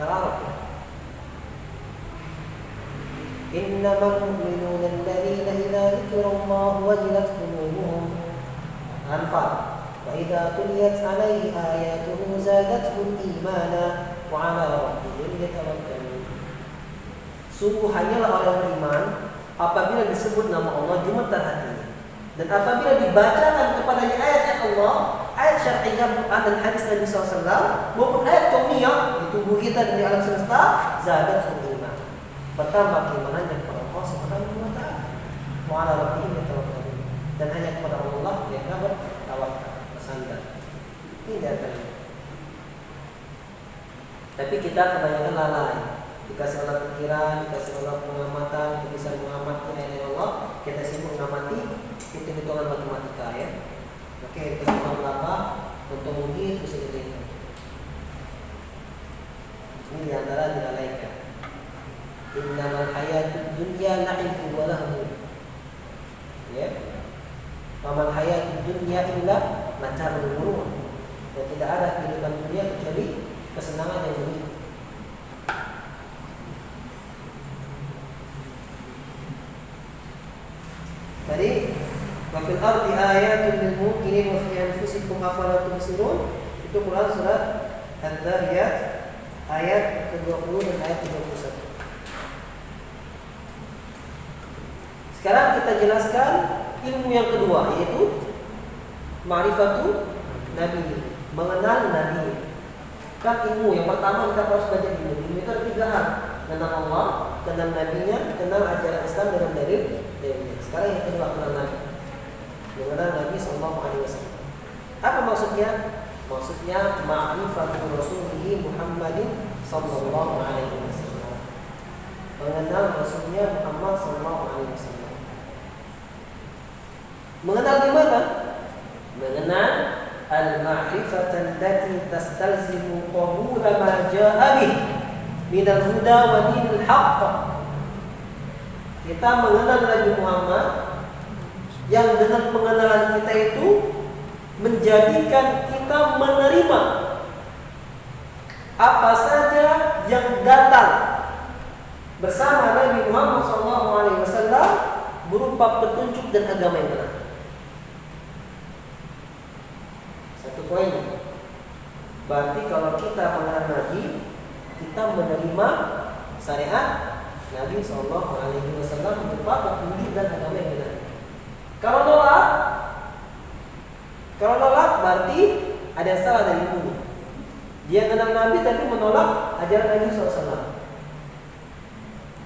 Al-A'raf. Innamal mu'minuna alladziina idza dzukirallahu wajilat qulubuhum. Anfal. Wa idza tuliyat 'alaihim ayatuhu zadatuhum imana wa 'ala rabbihim yatawakkalun. Sungguh hanyalah orang beriman apabila disebut nama Allah gemetar hatinya. Dan apabila dibacakan kepadanya ayat-ayat Allah, ayat syar'iyyah Quran dan hadis Nabi SAW maupun ayat kauniyah di tubuh kita dan di alam semesta, zadatul iman, bertambah keimanannya kepada Allah Subhanahu wa taala. Wa 'ala rabbihim yatawakkalun. Dan hanya kepada Allah mereka bertawakal, bersandar. Ini datanya. Tapi kita kebanyakan lalai. Dikasih Allah pikiran, dikasih Allah pengamatan, bisa mengamati ayat Allah, kita sibuk mengamati hitung-hitungan matematika ya. Oke, kita mau berapa? Untuk mungkin bisa dilihat. Ini diantara dilalaikan. Innamal hayatud dunya la'ibun wa lahu. Ya. Wamal hayatud dunya illa mata'ul ghurur. Dan tidak ada kehidupan dunia kecuali kesenangan yang dunia. Tadi wa fil ardi ayatun lil muqinin wa fi anfusikum afala tubsirun. Itu Quran surat Adz-Dzariyat ayat ke-20 dan ayat 31. Sekarang kita jelaskan ilmu yang kedua, yaitu ma'rifatu nabi, mengenal nabi. Kan ilmu yang pertama kita harus belajar ilmu. Ilmu itu ada 3 hal: kenal Allah, kenal nabinya, kenal ajaran Islam dengan dalil-dalilnya. Sekarang yang kedua, kenal nabi, mengenal Nabi Sallallahu Alaihi Wasallam. Apa maksudnya? Maksudnya ma'rifatu Rasulih Muhammadin Sallallahu Alaihi Wasallam, mengenal Rasulnya Muhammad Sallallahu Alaihi Wasallam. Mengenal di mana? Mengenal al-ma'rifatan allati tastalzimu qabula ma jaa'a bih minal huda wa dinil haqq. Kita mengenal Nabi Muhammad yang dengan pengenalan kita itu menjadikan kita menerima apa saja yang datang bersama Nabi Muhammad SAW berupa petunjuk dan agama yang benar. Satu poin. Berarti kalau kita mengenal Nabi, kita menerima syariat Nabi SAW berupa petunjuk dan agama yang benar. Kalau nolak berarti ada yang salah dari ilmunya. Dia kenal Nabi tapi menolak ajaran Nabi SAW.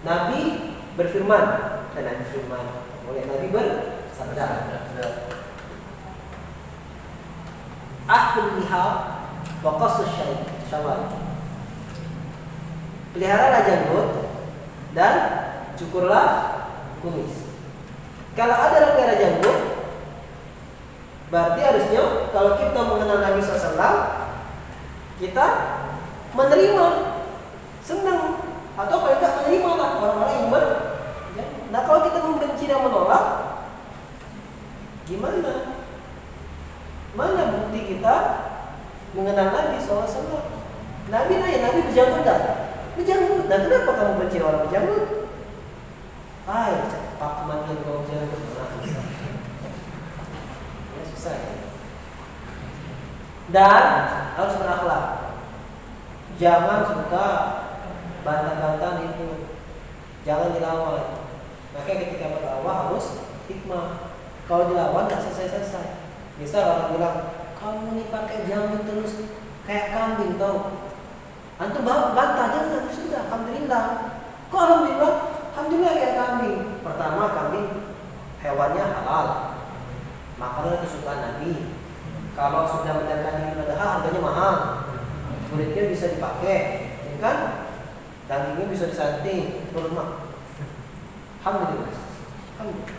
Nabi berfirman dan Nabi firman, oleh Nabi bersabda, "Ahful liha wa qassus syawal." Peliharalah janggut dan cukurlah kumis. Kalau ada yang pelihara janggut, berarti harusnya kalau kita mengenal Nabi SAW, kita menerima, senang, atau paling tidak menerima lah orang-orang yang berjanggut. Nah kalau kita membenci dan menolak, gimana? Mana bukti kita mengenal Nabi SAW? Nabi nanya, Nabi berjanggut tak? Berjanggut. Dan kenapa kamu benci orang berjanggut? Pak kematian kalau berjanggut. Ya susah ya. Dan harus berakhlak. Jangan suka bantah-bantahan itu. Jangan dilawan. Maka ketika berdakwah harus hikmah. Kalau dilawan tak selesai-selesai. Misal orang bilang, kamu nih pakai janggut terus kayak kambing tau. Antum bantah, jangan, sudah, alhamdulillah. Kok alhamdulillah? Alhamdulillah kayak kambing. Pertama, kambing hewannya halal, makanan kesukaan Nabi. Kalau sudah mendekati Idul Adha, harganya mahal. Kulitnya bisa dipakai, ya kan? Dagingnya bisa disate, berlemak. Alhamdulillah. Alhamdulillah.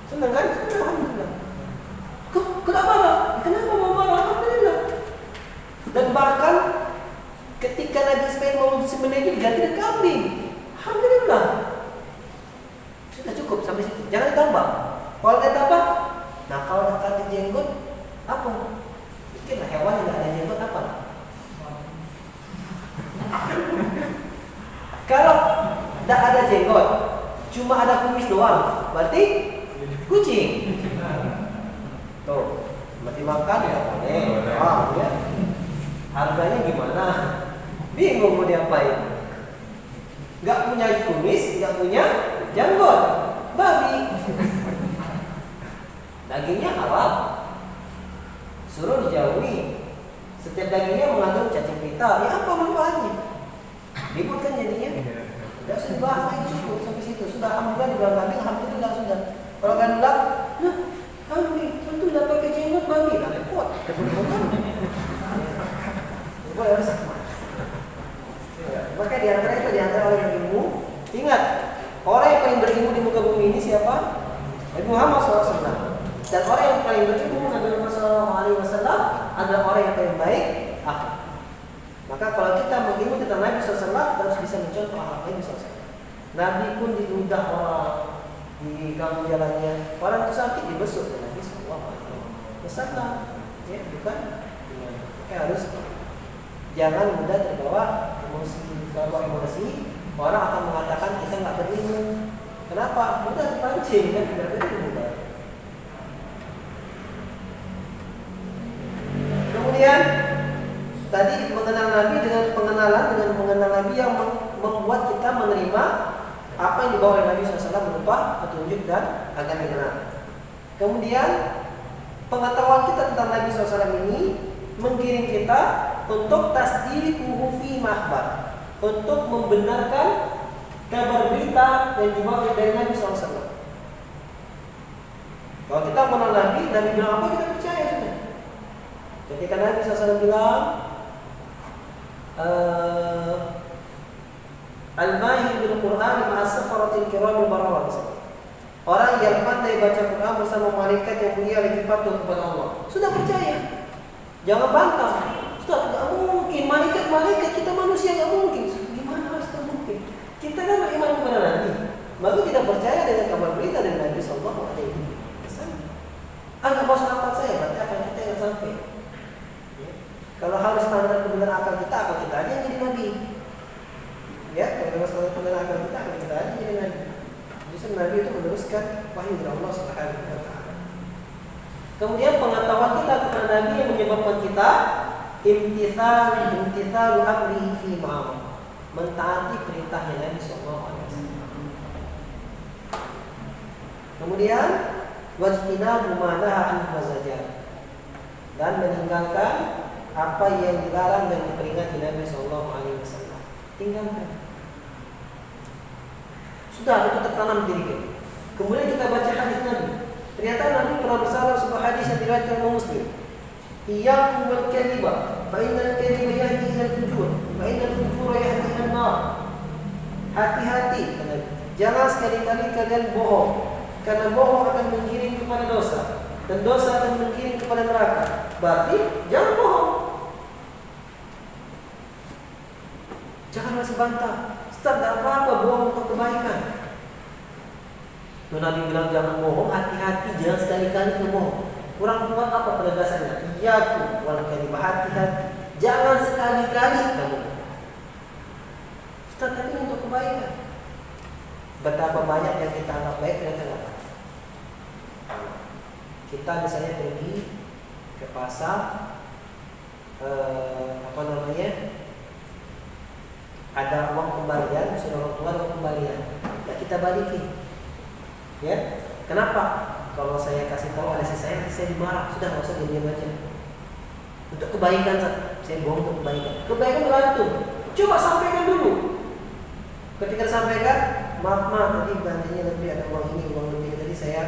Senang kan? Alhamdulillah. Kenapa marah? Kenapa mau marah? Alhamdulillah. Dan bahkan ketika Nabi Ismail mau disembelih itu diganti dengan kambing. Alhamdulillah. Sudah cukup sampai situ. Jangan ditambah. Kalau ditambah, nah kalau nak ganti jenggot, apa? Bikinlah hewan yang tidak ada jenggot apa? ngapain? Nggak punya kumis, nggak punya janggut, babi. Dagingnya halal, suruh dijauhi. Setiap dagingnya mengandung cacing pita, ya apa manfaatnya? Ribut kan jadinya. Tidak usah dibahas lagi, cukup sampai situ. Sudah alhamdulillah dibilang babi, alhamdulillah sudah. Kalau kan bilang, nah kami tentu tidak pakai jenggot babi, nah repot. Maka di antara itu, di antara orang yang berilmu, ingat, orang yang paling berilmu di muka bumi ini siapa? Nabi Muhammad SAW. Dan orang yang paling berilmu Nabi Muhammad SAW adalah orang yang paling baik akhlak. Maka kalau kita mengilmu tentang Nabi SAW, kita harus bisa mencontoh akhlak Nabi SAW. Nabi pun diludah orang, diganggu jalannya, orang itu sakit dibesuk oleh Nabi SAW. Ya, bukan? Kita harus jangan mudah terbawa emosi. Kalau emosi, orang akan mengatakan kita nggak berilmu. Kenapa? Mudah terpancing kan, tidak berilmu. Kemudian tadi mengenal Nabi dengan mengenal Nabi yang membuat kita menerima apa yang dibawa oleh Nabi SAW berupa petunjuk dan agama yang benar. Kemudian pengetahuan kita tentang Nabi SAW ini menggiring kita untuk tasdiquhu fi makhbar, untuk membenarkan kabar berita yang dibawa dari Nabi SAW. Kalau kita mengenal Nabi bilang apa kita percaya sudah. Ketika Nabi SAW bilang Al-Mahir bil Quran ma'as safaratil kiramil bararah. Orang yang pandai baca Quran bersama malaikat yang mulia lagi patuh kepada Allah. Sudah percaya. Jangan bantah. Sudah tidak mungkin malaikat kita manusia nggak mungkin. Gimana harus tidak mungkin? Kita kan beriman kepada Nabi. Maka tidak percaya dengan kabar berita dari Nabi Sallallahu Alaihi Wasallam. Anda mau sahabat saya berarti akan kita yang sampai. Kalau harus standar kebenaran akal kita aja yang jadi Nabi. Ya, kalau standar kebenaran akal kita aja yang jadi Nabi. Justru Nabi itu meneruskan wahyu dari Allah Subhanahu wa taala. Kemudian pengetahuan kita kepada Nabi yang menyebabkan kita imtithalu amrihi fi ma'am, mentaati perintahnya Nabi sallallahu alaihi wasallam. Kemudian wajtinabu ma nahaa anhu wa zajar, dan meninggalkan apa yang dilarang dan diperingati Nabi sallallahu alaihi wasallam. Tinggalkan. Sudah itu tertanam di diri kita. Kemudian kita baca hadis Nabi. Ternyata Nabi pernah bersabda sebuah hadis yang diriwayatkan oleh Muslim. Iyyakum wal kadhiba, fa innal kadhiba yahdi ila al-fujur, fa innal fujura yahdi ila an-nar. Hati-hati, jangan sekali-kali kalian bohong, karena bohong akan menggiring kepada dosa, dan dosa akan menggiring kepada neraka. Berarti jangan bohong. Jangan masih bantah. Ustaz, tidak apa-apa bohong untuk kebaikan. Tuh Nabi bilang jangan bohong, hati-hati, jangan sekali-kali bohong. Kurang kuat apa penegasannya? Iyyakum wal kadhiba, hati-hati, jangan sekali-kali kamu. Ustaz, tapi untuk kebaikan. Betapa banyak yang kita anggap baik ternyata tidak. Kita misalnya pergi ke pasar, ada uang kembalian, sudah orang tua uang kembalian, ya kita balikin. Ya, kenapa? Kalau saya kasih tahu ada saya dimarah, sudah nggak usah diam aja. Untuk kebaikan, saya bohong untuk kebaikan. Kebaikan berlanjut. Coba sampaikan dulu. Ketika disampaikan, maaf tadi gantinya lebih ada uang lebih tadi saya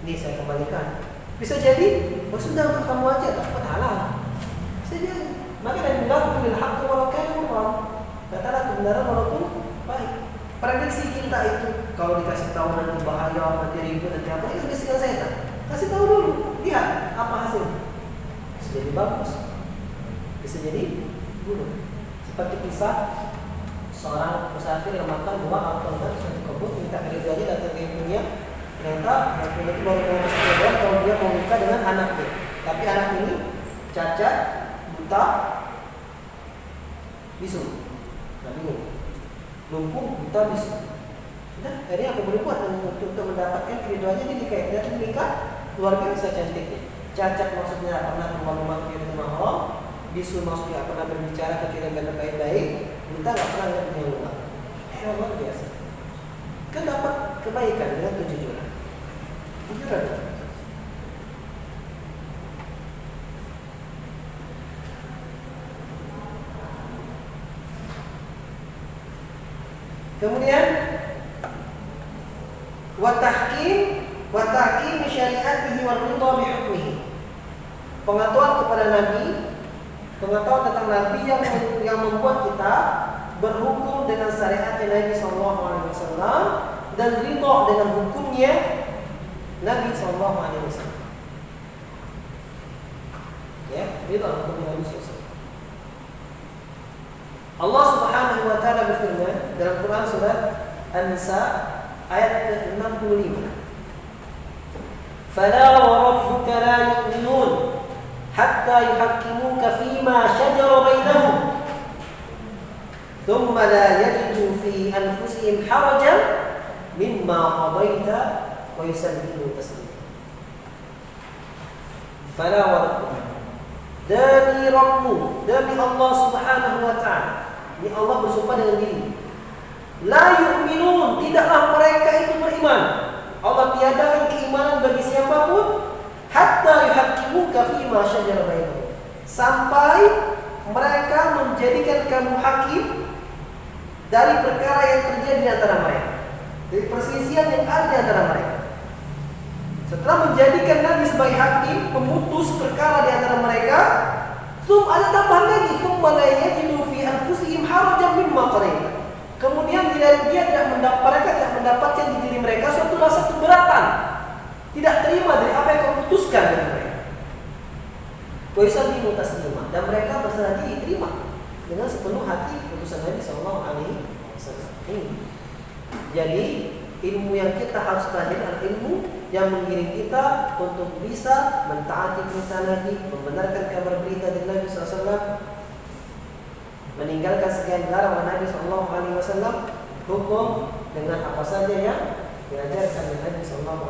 ini saya kembalikan. Bisa jadi, sudah untuk kamu aja, dapat halal. Bisa jadi. Maka dari bilang bil haqq walau kana murran. Katalah kebenaran walaupun baik. Prediksi kita itu kalau dikasih tahu nanti bahaya, nanti ribut, nanti apa, itu bisikan setan. Kasih tahu dulu, lihat apa hasil. Bisa jadi bagus, bisa jadi buruk. Seperti kisah seorang musafir yang makan buah atau suatu kebun, minta kerjanya datang ke ibunya. Ternyata ibunya itu baru mau masuk kalau dia mau nikah dengan anaknya. Tapi anak ini cacat, buta, bisu, nggak bingung. Lumpuh, buta, bisu. Nah, akhirnya apa boleh buat untuk mendapatkan keriduannya dia nikah. Ternyata nikah luar biasa cantiknya. Cacat maksudnya pernah rumah-rumah dia dengan mahal, bisu maksudnya pernah berbicara kecuali dengan baik-baik, kita nggak pernah lihat dia ulang. Luar biasa. Kan dapat kebaikan dengan kejujuran. Jujuran. Kemudian wa tahkim syariatihi wa ridha bi hukmihi. Pengetahuan kepada Nabi, pengetahuan tentang Nabi yang membuat kita berhukum dengan syariat Nabi sallallahu alaihi wasallam dan ridha dengan hukumnya Nabi sallallahu alaihi wasallam. Ya, ridha hukumnya Nabi sallallahu alaihi wasallam. Allah Subhanahu wa taala berfirman dalam Quran surat An-Nisa ayat ke-65. Fala wa rabbuka la yu'minun hatta yuhakkimuka fima shajara bainahum thumma la yajidu fi anfusihim harajan mimma qadaita wa yusallimu taslima. Fala wa rabbuka, demi Rabbmu, demi Allah Subhanahu wa taala. Ini Allah bersumpah dengan diri. La yu'minun, tidaklah mereka itu beriman. Allah tiadakan keimanan bagi siapapun hatta yuhakkimuka fima syajara bainahum, sampai mereka menjadikan kamu hakim dari perkara yang terjadi di antara mereka, dari perselisihan yang ada di antara mereka. Setelah menjadikan Nabi sebagai hakim, pemutus perkara di antara mereka, ada tambahan lagi, thumma la yajidu fi anfusihim harajan mimma qadaita. Kemudian mereka tidak mendapatkan di diri mereka suatu rasa keberatan, tidak terima dari apa yang kau putuskan dari mereka. Wa yusallimu taslima, dan mereka berserah diri terima dengan sepenuh hati putusan Nabi sallallahu alaihi wasallam. Jadi ilmu yang kita harus pelajari adalah ilmu yang mengiring kita untuk bisa mentaati perintah Nabi, membenarkan kabar berita dari Nabi SAW, meninggalkan segala dilarang oleh Nabi SAW, hukum dengan apa saja yang diajarkan oleh Nabi SAW,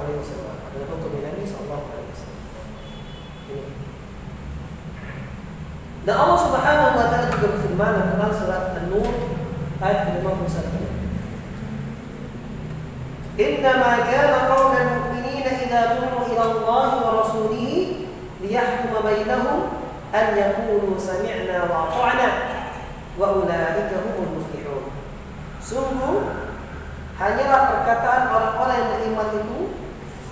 dengan hukum Nabi SAW. Dan Allah Subhanahu wa taala juga berfirman dalam surat An-Nur ayat 51. Innama kana qaulal mu'minina idza du'u ila Allah wa rasulihi liyahkuma bainahum an yaqulu sami'na wa ata'na wa ulaika humul muflihun. Sungguh hanyalah perkataan orang-orang yang beriman itu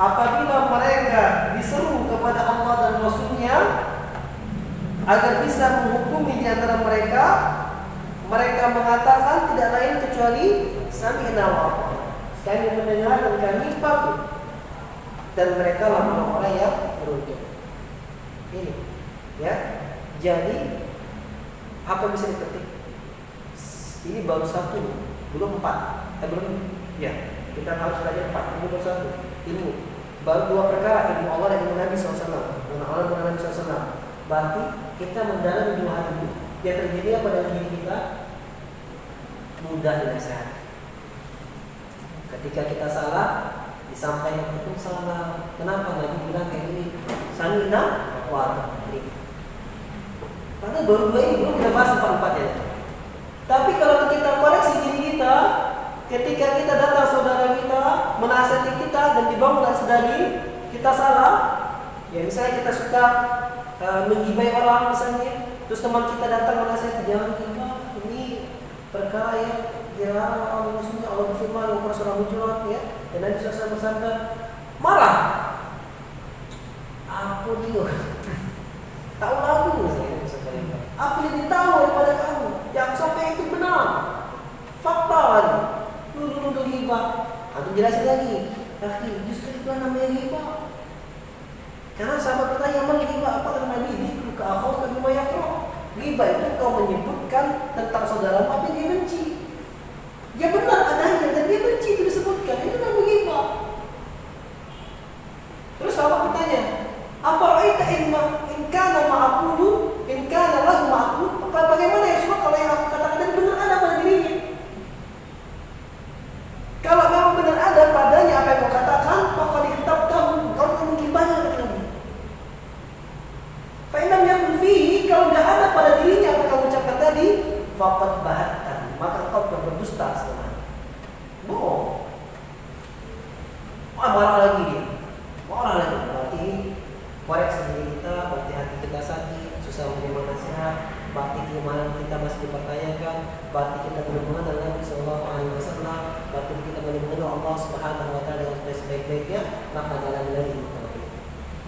apabila mereka diseru kepada Allah dan Rasul-Nya agar bisa menghukumi di antara mereka, mereka mengatakan tidak lain kecuali sami'na wa ata'na, kami mendengar dan kami patuh, dan mereka lah orang-orang yang beruntung. Ini, ya. Jadi apa bisa dipetik? Ini baru satu, belum empat. Ya. Kita harus belajar 4, ini baru satu. Ilmu baru 2 perkara, ilmu Allah dan ilmu Nabi SAW. Ilmu Allah dan Nabi SAW. Berarti kita mendalami 2 hal itu. Yang terjadi pada diri kita mudah dinasihati. Ketika kita salah, disampaikan hukum salah. Kenapa Nabi bilang kayak gini? Sami'na wa ata'na. Karena baru 2 ini belum kita bahas 4-4-nya. Tapi kalau kita koreksi diri kita, ketika kita datang saudara kita menasihati kita dan dibangun dari kita salah, ya misalnya kita suka menggibai orang misalnya, terus teman kita datang menasihati, jangan gibah, ini perkara yang dilarang orang Muslim. Allah berfirman dalam surah Hujurat, ya, dan Nabi SAW bersabda, marah, apa dia? Tahu lagu saya misalnya. Apa yang tahu daripada kamu? Yang sampai itu benar, fakta lagi. Nuduh hibah. Atau jelasin lagi, tapi justru itu namanya hibah. Karena sahabat bertanya, "Man hibah apa?" Kata Nabi, "Dzikru ka akhaka bima yakrah." Hibah itu kau menyebutkan tentang saudaramu apa yang dia benci. Ya benar adanya dan dia benci itu disebutkan. Itu namanya hibah. Terus sahabat bertanya, "Afara'aita in kana ma'qulu, in kana lahu ma'qul?" Bagaimana ya semua kalau yang aku katakan tadi benar ada pada dirinya? Kalau memang benar ada padanya apa yang kau katakan, maka dikitabkan kau mungkin banyak kata Nabi. Fa inam yakun fihi, kalau tidak ada marah lagi dia. Marah lagi. Berarti koreksi diri kita, berarti hati kita sakit, susah menerima nasihat, berarti keimanan kita masih dipertanyakan, berarti kita belum mengenal Nabi Sallallahu Alaihi Wasallam, berarti kita belum mengenal Allah Subhanahu Wa Taala dengan sebaik-baiknya, maka jalan lagi tauhid.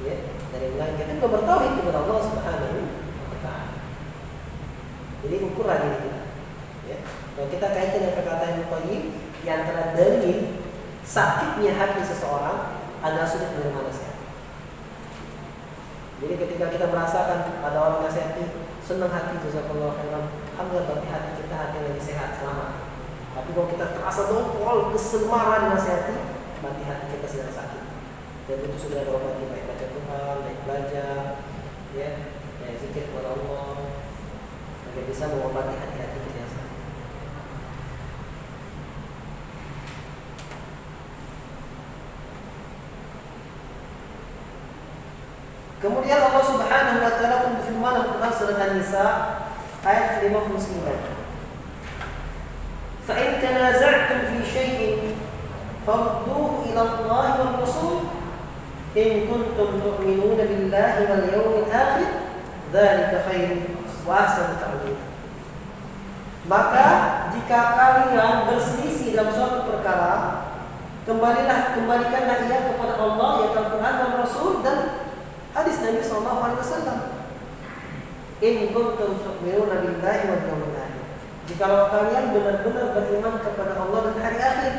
Ya, dari mulai kita belum bertauhid kepada Allah Subhanahu Wa Taala. Jadi ukuran diri kita. Ya. Kalau kita kaitkan dengan perkataan Ibnu Qayyim, di antara dalil sakitnya hati seseorang adalah sulit menerima nasihat. Jadi ketika kita merasakan ada orang nasihati, senang hati, jazakallahu khairan, alhamdulillah berarti hati kita hati lagi sehat, selamat. Tapi kalau kita terasa dongkol, kesemaran nasihati, berarti hati kita sedang sakit. Dan itu sudah ada obat, baik baca Tuhan, baik belajar, ya, baik zikir kepada Allah, agar bisa mengobati hati-hati kita yang sakit. Kemudian Allah Subhanahu wa taala pun berfirman dalam Quran surat An-Nisa ayat 59. Fa in tanaza'tum fi syai'in farudduhu ila Allah wal Rasul in kuntum tu'minuna billahi wal yawmil akhir dzalika khairun wa ahsanu ta'wila. Maka jika kalian berselisih dalam suatu perkara, kembalikanlah ia kepada Allah, yaitu Al-Quran dan Rasul dan hadis Nabi Sallallahu Alaihi Wasallam. In kuntum tu'minuna billahi wal yawmil akhir. Jikalau kalian benar-benar beriman kepada Allah dan hari akhir,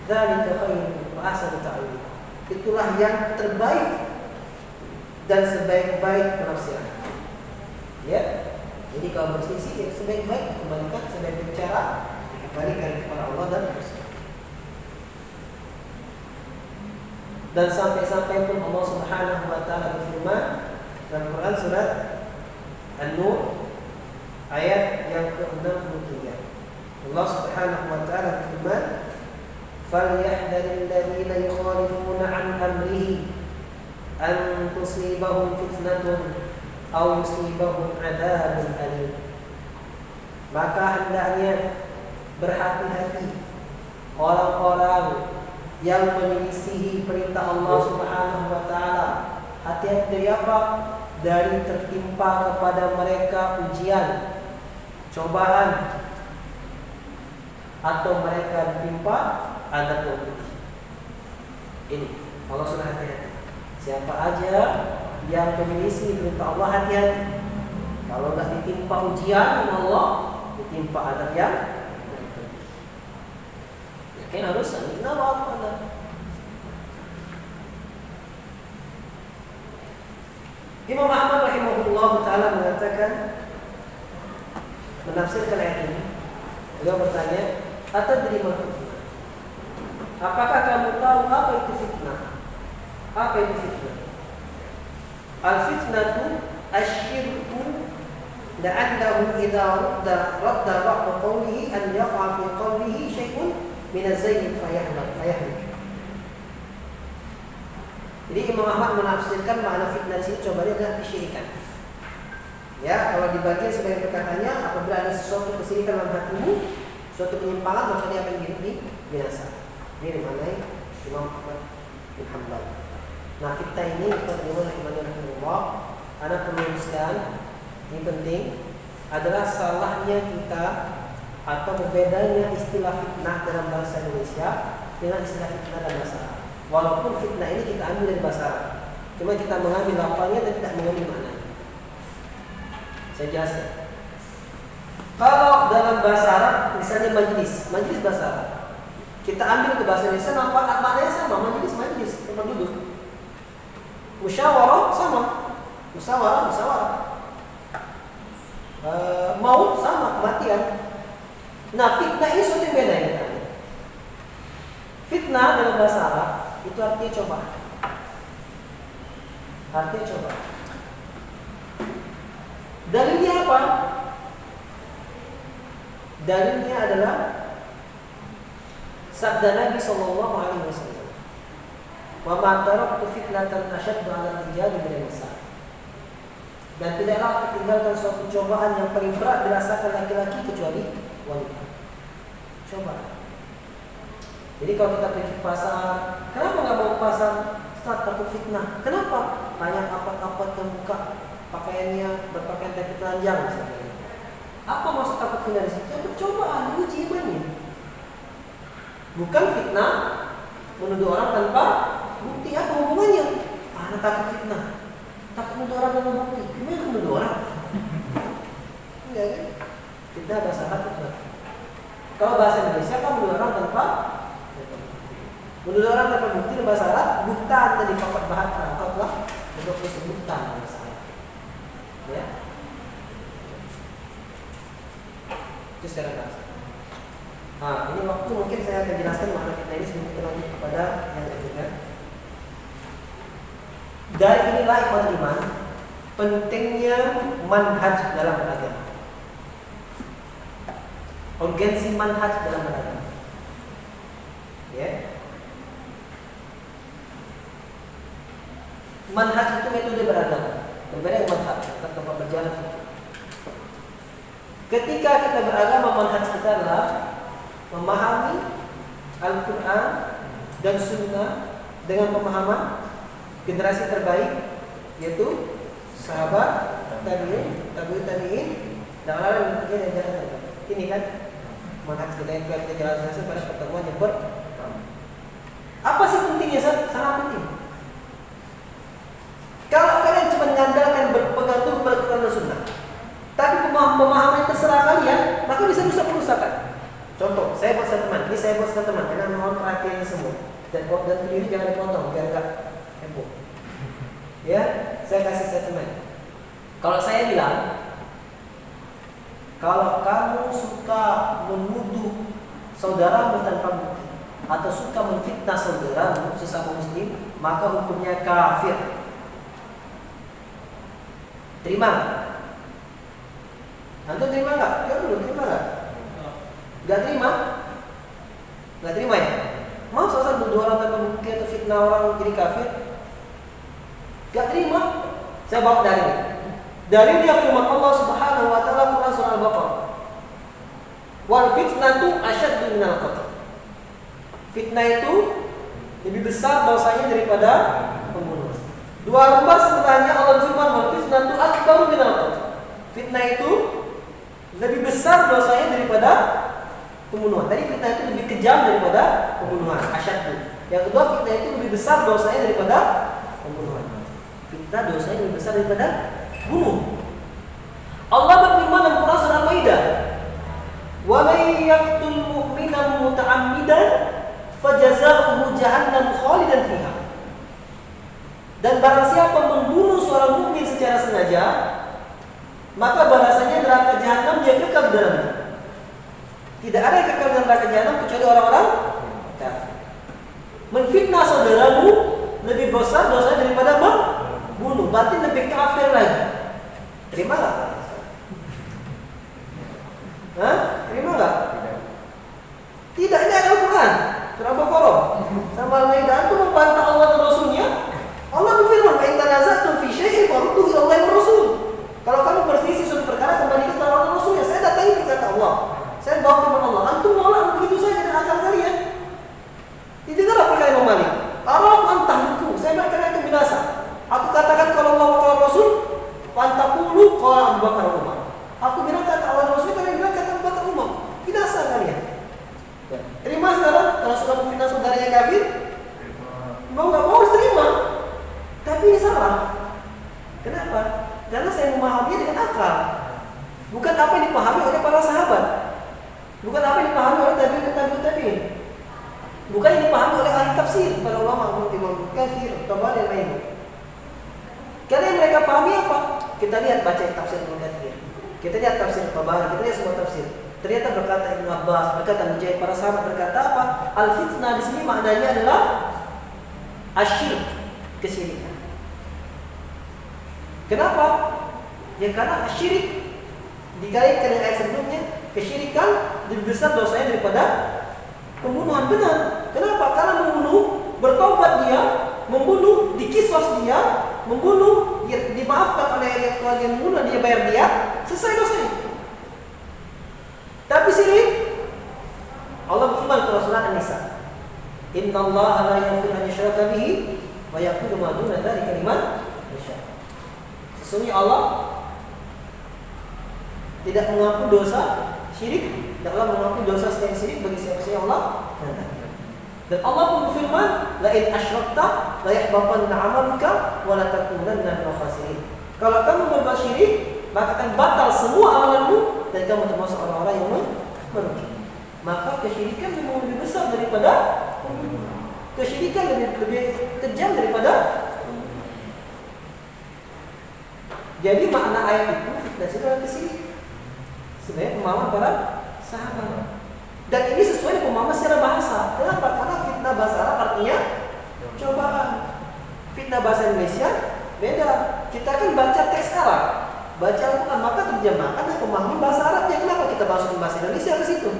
dzalika khairun wa ahsanu ta'wila. Itulah yang terbaik dan sebaik-baik penafsiran. Ya. Jadi kalau berselisih yang sebaik-baik kembalikan, sebaik bicara dikembalikan kepada Allah dan Rasul. Dan sampai-sampai pun Allah Subhanahu wa taala berfirman dalam Quran surat An-Nur ayat yang ke-63. Allah Subhanahu wa taala berfirman, "Falyahdharil ladzina yukhalifuna 'an amrihi an tusibahum fitnatun aw yusibahum 'adzabun alim." Maka hendaknya berhati-hati orang-orang yang menyelisihi perintah Allah Subhanahu wa taala. Hati-hati dari apa? Dari tertimpa kepada mereka ujian, cobaan, atau mereka ditimpa adab yang pedih. Ini Allah sudah hati-hati. Siapa aja yang menyelisih perintah Allah, hati-hati. Kalau nggak ditimpa ujian sama Allah, ditimpa adab yang pedih. Yakin harus saling nawab ada. Imam Ahmad rahimahullah ta'ala mengatakan, menafsirkan ayat ini, beliau bertanya, atadri ma fitnah? Apakah kamu tahu apa itu fitnah? Apa itu fitnah? Al-fitnatu asyirku la'allahu idza radda ba'da qawlihi an yaqa fi qawlihi syai'un min az-zayyin fayahlik. Jadi Imam Ahmad menafsirkan makna fitnah sini coba adalah kesyirikan. Ya, kalau di bagian sebagian perkataannya, apabila ada sesuatu kesyirikan dalam hatimu, suatu penyimpangan, maka dia akan binasa. Ini dimaknai Imam Ahmad bin Hanbal. Nah, fitnah ini bagaimana Imam anak penuliskan ini penting adalah salahnya kita atau berbedanya istilah fitnah dalam bahasa Indonesia dengan istilah fitnah dalam bahasa Arab. Walaupun fitnah ini kita ambil dari bahasa Arab, cuma kita mengambil lafalnya dan tidak mengambil maknanya. Saya jelaskan. Kalau dalam bahasa Arab, misalnya majlis bahasa Arab, kita ambil ke bahasa Indonesia, maknanya sama, majlis, tempat duduk. Musyawarah sama, musyawarah. Maut sama, kematian. Nah, fitnah ini sesuatu yang beda ya. Fitnah dalam bahasa Arab itu artinya coba. Dalilnya apa? Dalilnya adalah sabda Nabi Sallallahu Alaihi Wasallam, "Wa ma taraktu fitnatan ashaddu 'ala al-rijali min an-nisa." Dan tidaklah aku tinggalkan suatu cobaan yang paling berat dirasakan laki-laki kecuali wanita. Coba. Jadi kalau kita pergi ke pasar, kenapa nggak mau ke pasar? Ustaz, takut fitnah. Kenapa? Banyak akhwat-akhwat yang buka pakaiannya berpakaian tapi telanjang misalnya. Apa maksud takut fitnah di situ? Ya percobaan, uji imannya. Bukan fitnah menuduh orang tanpa bukti. Apa hubungannya? Anak takut fitnah, takut menuduh orang tanpa bukti. Gimana menuduh orang? Enggak kan? Fitnah bahasa Arab. Kalau bahasa Indonesia kan menuduh orang tanpa menuduh orang tanpa bukti bahasa Arab. Buhtan tadi fakat bahasa Arab lah untuk disebutkan bahasa Arab. Ya. Itu secara bahasa. Nah, ini waktu mungkin saya akan jelaskan makna fitnah ini sebelum kita lanjut kepada yang ketiga. Dari inilah ikhwan iman pentingnya manhaj dalam beragama. Urgensi manhaj dalam beragama. Ya. Manhaj itu metode beragama. Berbeda dengan manhaj tempat berjalan. Ketika kita beragama, manhaj kita adalah memahami Al-Quran dan Sunnah dengan pemahaman generasi terbaik, yaitu sahabat, tabi'in, dan orang-orang yang berikutnya yang jalan terbaik. Ini kan manhaj kita yang kita jelaskan pada pertemuan yang pertama. Apa sih pentingnya? Sangat penting. Kalau kalian cuma mengandalkan berpegang teguh pada Quran dan Sunnah, tapi pemahaman terserah kalian, maka bisa rusak kerusakan. Contoh, saya buat teman, ini saya buat teman, karena mohon perhatiannya semua. Dan video ini jangan dipotong biar enggak heboh. Ya, saya kasih statement. Kalau saya bilang, kalau kamu suka menuduh saudaramu tanpa bukti atau suka menfitnah saudaramu sesama muslim, maka hukumnya kafir. Terima? Antum terima nggak? Ya dulu terima nggak? Nggak terima? Nggak terima ya? Mau salah satu orang tanpa bukti atau fitnah orang jadi kafir? Nggak terima? Saya bawa dalil. Dalilnya firman Allah Subhanahu Wa Taala Quran surah Al-Baqarah. Wal fitnatu asyaddu minal qatl. Fitnah itu lebih besar dosanya daripada pembunuhan. Dua lembar setelahnya Allah firman wal fitnatu akbaru minal qatl. Fitnah itu lebih besar dosanya daripada pembunuhan. Tadi fitnah itu lebih kejam daripada pembunuhan, asyaddu. Yang kedua, fitnah itu lebih besar dosanya daripada pembunuhan. Fitnah dosanya lebih besar daripada bunuh. Allah berfirman dalam Quran surah Al-Maidah, "Wa may yaqtul mu'mina muta'ammidan fajazaohu jahannam khalidan fiha." Dan barang siapa membunuh seorang mukmin secara sengaja, maka balasannya neraka jahanam, dia kekal di dalamnya. Tidak ada yang kekal di neraka jahanam kecuali orang-orang kafir. Menfitnah saudaramu lebih besar dosanya daripada membunuh, berarti lebih kafir lagi. Terima nggak? Hah? Terima nggak? Tidak, ini ada Al-Quran surah Al-Baqarah sama Al-Maidah. Itu membantah Allah dan Rasulnya. Allah berfirman, "In tanaza'tum fi syai'in farudduhu ila Allahi wa Rasul." Kalau kamu berselisih suatu perkara, kembalikan kepada Allah dan Rasulnya. Saya datangi berkata Allah, saya bawa firman Allah. Antum nolak begitu saja dengan akal kalian. Itu adalah perkara yang membalik. Allah antah hukum, saya berkata itu binasa. Aku katakan kalau Allah wa Rasul, pantakulu qala Abu Bakar Umar. Aku bilang kata Allah dan Rasul, kalian bilang kata Abu Bakar Umar. Binasa kalian. Ya. Terima sekarang kalau sudah memfitnah saudaranya kafir, mau nggak mau harus terima. Tapi ini salah. Kenapa? Karena saya memahaminya dengan akal. Bukan apa yang dipahami oleh para sahabat. Bukan apa yang dipahami oleh tabi'in. Bukan yang dipahami oleh ahli tafsir, para ulama, Imam Katsir, Tabari dan lain. Karena yang mereka pahami apa? Kita lihat baca tafsir Imam Katsir. Kita lihat tafsir Tabari, kita lihat semua tafsir. Ternyata berkata Ibnu Abbas, berkata Mujahid, para sahabat berkata apa? Al-fitnah di sini maknanya adalah asyirk, kesyirikan. Kenapa? Ya karena syirik dikaitkan dengan ayat sebelumnya, kesyirikan lebih besar dosanya daripada pembunuhan. Benar. Kenapa? Karena membunuh, bertobat dia, membunuh, dikisos dia, membunuh, dia dimaafkan oleh keluarga yang membunuh, dia bayar dia, selesai dosanya. Tapi syirik, Allah berfirman dalam surah An-Nisa, Innallaha la yaghfiru an yushraka bihi wa yaghfiru ma duna dzalika liman yasha. Sesungguhnya Allah tidak mengampuni dosa syirik, tidaklah mengampuni dosa selain syirik bagi siapa saja Allah. Dan Allah pun berfirman, la in asyrakta la yahbatanna 'amaluka wa la takunanna minal khasirin. Kalau kamu berbuat syirik, maka akan batal semua amalanmu dan kamu termasuk orang-orang yang merugi. Maka kesyirikan memang lebih besar daripada kesyirikan, lebih kejam daripada. Jadi makna ayat itu fitnah sebenarnya kesini. Sebenarnya pemahaman para sahabat. Dan ini sesuai dengan pemahaman secara bahasa. Kenapa? Karena fitnah bahasa Arab artinya cobaan. Fitnah bahasa Indonesia beda. Kita kan baca teks Arab, baca Al-Quran, maka terjemahkan dan pemahaman bahasa Arabnya. Kenapa kita masukin bahasa Indonesia ke situ?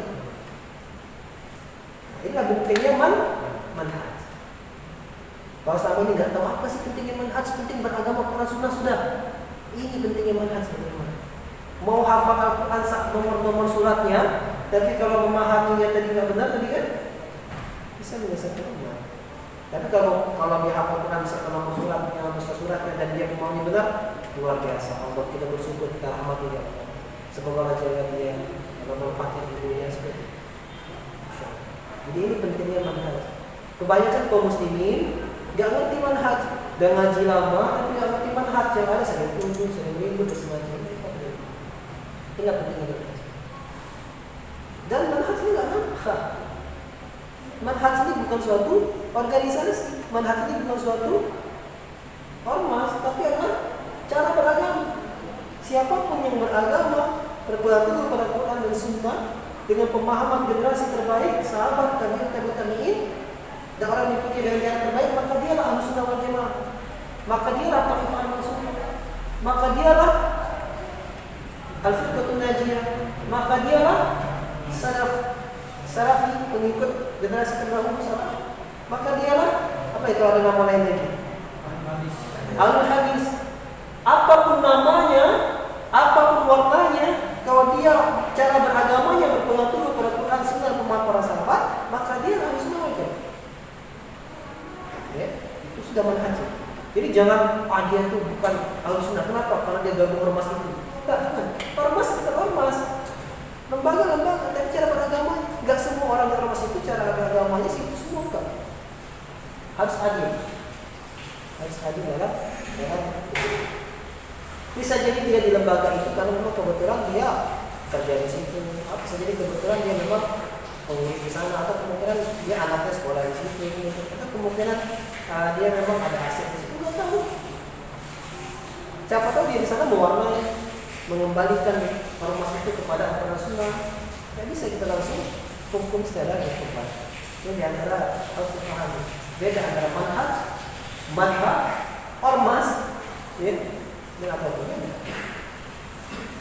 Inilah pentingnya manhaj. Kalau selama ini nggak tahu apa sih pentingnya manhaj, penting beragama Quran Sunnah sudah. Ini pentingnya manhaj sebenarnya. Mau hafal Al-Quran nomor-nomor suratnya, tapi kalau memahaminya tadi nggak benar tadi kan bisa menyesatkan umat. Tapi kalau dia hafal Quran beserta nomor suratnya dan dia memahami benar, luar biasa. Allah kita bersyukur, kita rahmati dia. Semoga Allah jaga dia, Allah berkati hidupnya seperti itu. Jadi ini pentingnya manhaj. Kebanyakan kaum muslimin nggak ngerti manhaj, dan ngaji lama tapi nggak ngerti manhaj, yang ada sering tunggu, sering rindu, bersemacam. Inilah pentingnya manhaj. Dan manhaj ini nggak nampak. Manhaj ini bukan suatu organisasi, manhaj ini bukan suatu ormas, tapi adalah cara beragama. Siapapun yang beragama berpegang kepada Quran dan Sunnah dengan pemahaman generasi terbaik, sahabat, tabi'in, dan orang yang diikuti dengan yang terbaik, maka dialah Ahlus Sunnah wal Jamaah. Maka dialah Taifah Mansurah. Maka dialah Al-Firqatun Najiyah. Maka dialah Salafi, pengikut generasi terdahulu salaf. Maka dialah apa itu, ada nama lain lagi? Ahlul Hadis. Apapun namanya, apapun warnanya, kalau dia cara beragamanya berpegang teguh pada Quran Sunnah pemahaman para sahabat, maka dia harus mengajar. Ya, itu sudah manhaj. Jadi jangan dia itu bukan Ahlus Sunnah. Kenapa? Karena dia gabung ormas itu. Bukan. Ormas itu ormas. Lembaga-lembaga, tapi cara beragama enggak semua orang ormas itu cara beragamanya sih itu semua enggak. Harus adil. Harus adil dalam bisa jadi dia di lembaga itu karena memang kebetulan dia kerja di situ. Bisa jadi kebetulan dia memang pengurus di sana, atau kemungkinan dia anaknya sekolah di situ. Atau kemungkinan dia memang ada aset di situ. Nggak tahu. Siapa tahu dia di sana mewarnai, mengembalikan ormas itu kepada aturan Sunnah. Tidak bisa kita langsung hukum secara hukum. Itu di antara harus dipahami. Beda antara manhaj, ormas, ya. Ini apa bedanya?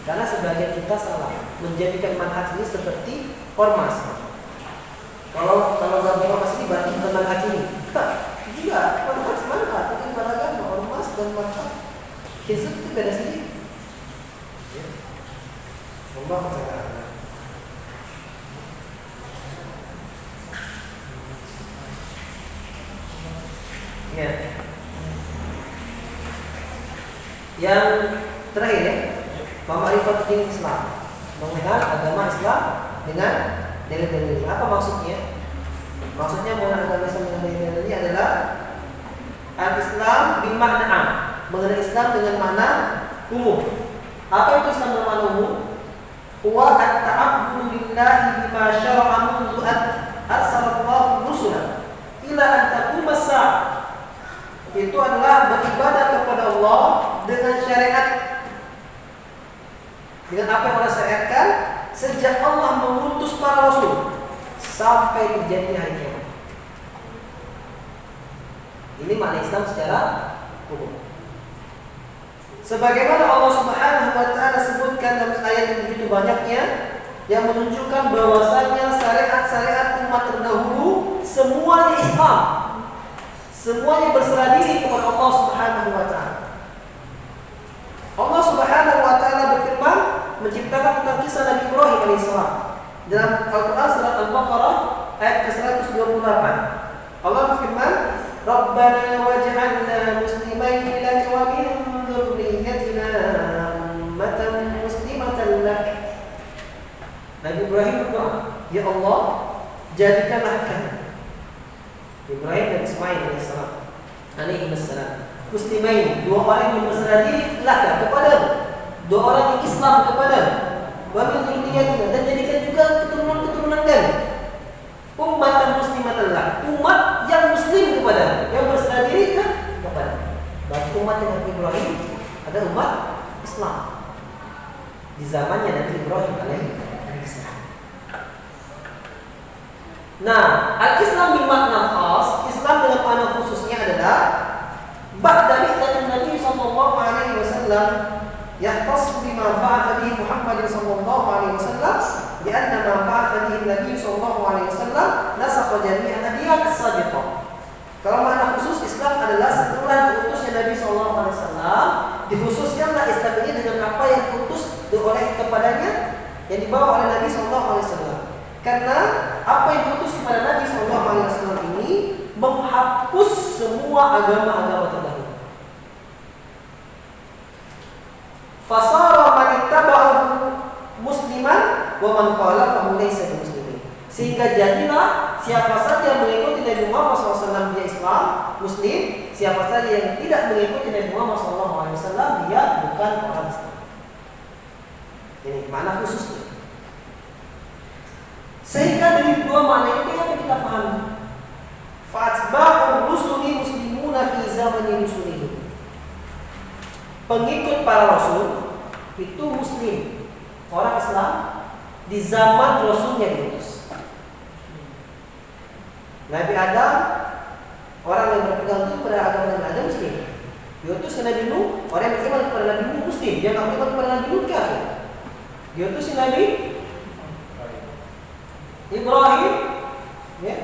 Karena sebagian kita salah menjadikan manhaj ini seperti ormas. Kalau gabung ormas ini berarti bukan manhaj ini. Tidak, manhaj itu beragam, ormas dan manhaj. Hizb itu beda sendiri. Allah percaya. Ya. Yang terakhir ya, ma'rifat din Islam, mengenal agama Islam dengan dalil-dalilnya. Apa maksudnya? Maksudnya mengenal agama Islam dengan dalil-dalilnya adalah al-Islam bil makna am, mengenal Islam dengan makna umum. Apa itu Islam dengan makna umum? Huwa at-ta'abbudu lillahi bima syara'a mundu arsalallahu rusulah ila an taquma as-sa'ah. Itu adalah beribadah kepada Allah dengan syariat, dengan apa yang Allah syariatkan sejak Allah mengutus para rasul sampai terjadi hari kiamat. Ini makna Islam secara umum. Sebagaimana Allah Subhanahu wa taala sebutkan dalam ayat yang begitu banyaknya yang menunjukkan bahwasanya syariat-syariat umat terdahulu semuanya Islam. Semuanya berserah diri kepada Allah Subhanahu wa taala. Allah Subhanahu wa taala berfirman menciptakan tentang kisah Nabi Ibrahim alaihissalam dalam Al-Qur'an surat Al-Baqarah ayat ke-128. Allah berfirman, Rabbana waj'alna muslimaini laka wa min dzurriyyatina ummatan muslimatan lak. Nabi Ibrahim berdoa, ya Allah, jadikanlah kami Ibrahim dan Ismail alaihissalam muslimain, dua orang yang berserah diri laka kepadamu, dua orang yang Islam kepadamu, wa min dzurriyyatina, dan jadikan juga keturunan-keturunan kami ummatan muslimatan lak, umat yang muslim kepadamu, yang berserah diri kepadamu. Berarti umat yang Nabi Ibrahim ada umat Islam di zamannya Nabi Ibrahim alaihissalam. Nah, al-Islam bil makna khas, Islam dengan makna khususnya adalah ba'da bi'tsatin Nabi sallallahu alaihi wasallam yahtassu bima ba'atha bihi Muhammad sallallahu alaihi wasallam, li'anna ma ba'atha bihi Nabi sallallahu alaihi wasallam nasakha jami'a adiyat as-sabiqah. Kalau makna khusus Islam adalah setelah diutusnya Nabi sallallahu alaihi wasallam, dikhususkanlah Islam ini dengan apa yang diutus oleh kepadanya, yang dibawa oleh Nabi sallallahu alaihi wasallam. Karena apa yang diutus kepada Nabi sallallahu alaihi wasallam ini menghapus semua agama-agama terdahulu. Fasara man ittaba'ahu musliman wa man khalafahu laysa bimuslimin. Sehingga jadilah siapa saja yang mengikuti Nabi Muhammad SAW dia Islam, Muslim. Siapa saja yang tidak mengikuti Nabi Muhammad SAW dia bukan orang Islam. Ini makna khususnya. Sehingga dari dua makna itu yang kita pahami. Fa'atba'ur rusuli muslimuna fi zamani rusulihim. Pengikut para rasul itu muslim, orang Islam di zaman rasulnya diutus. Nabi Adam, orang yang berpegang teguh pada agama Nabi Adam muslim. Diutus ke Nabi Nuh, orang yang beriman kepada Nabi Nuh muslim. Dia tidak beriman kepada Nabi Nuh kafir. Diutus ke Nabi Ibrahim, ya.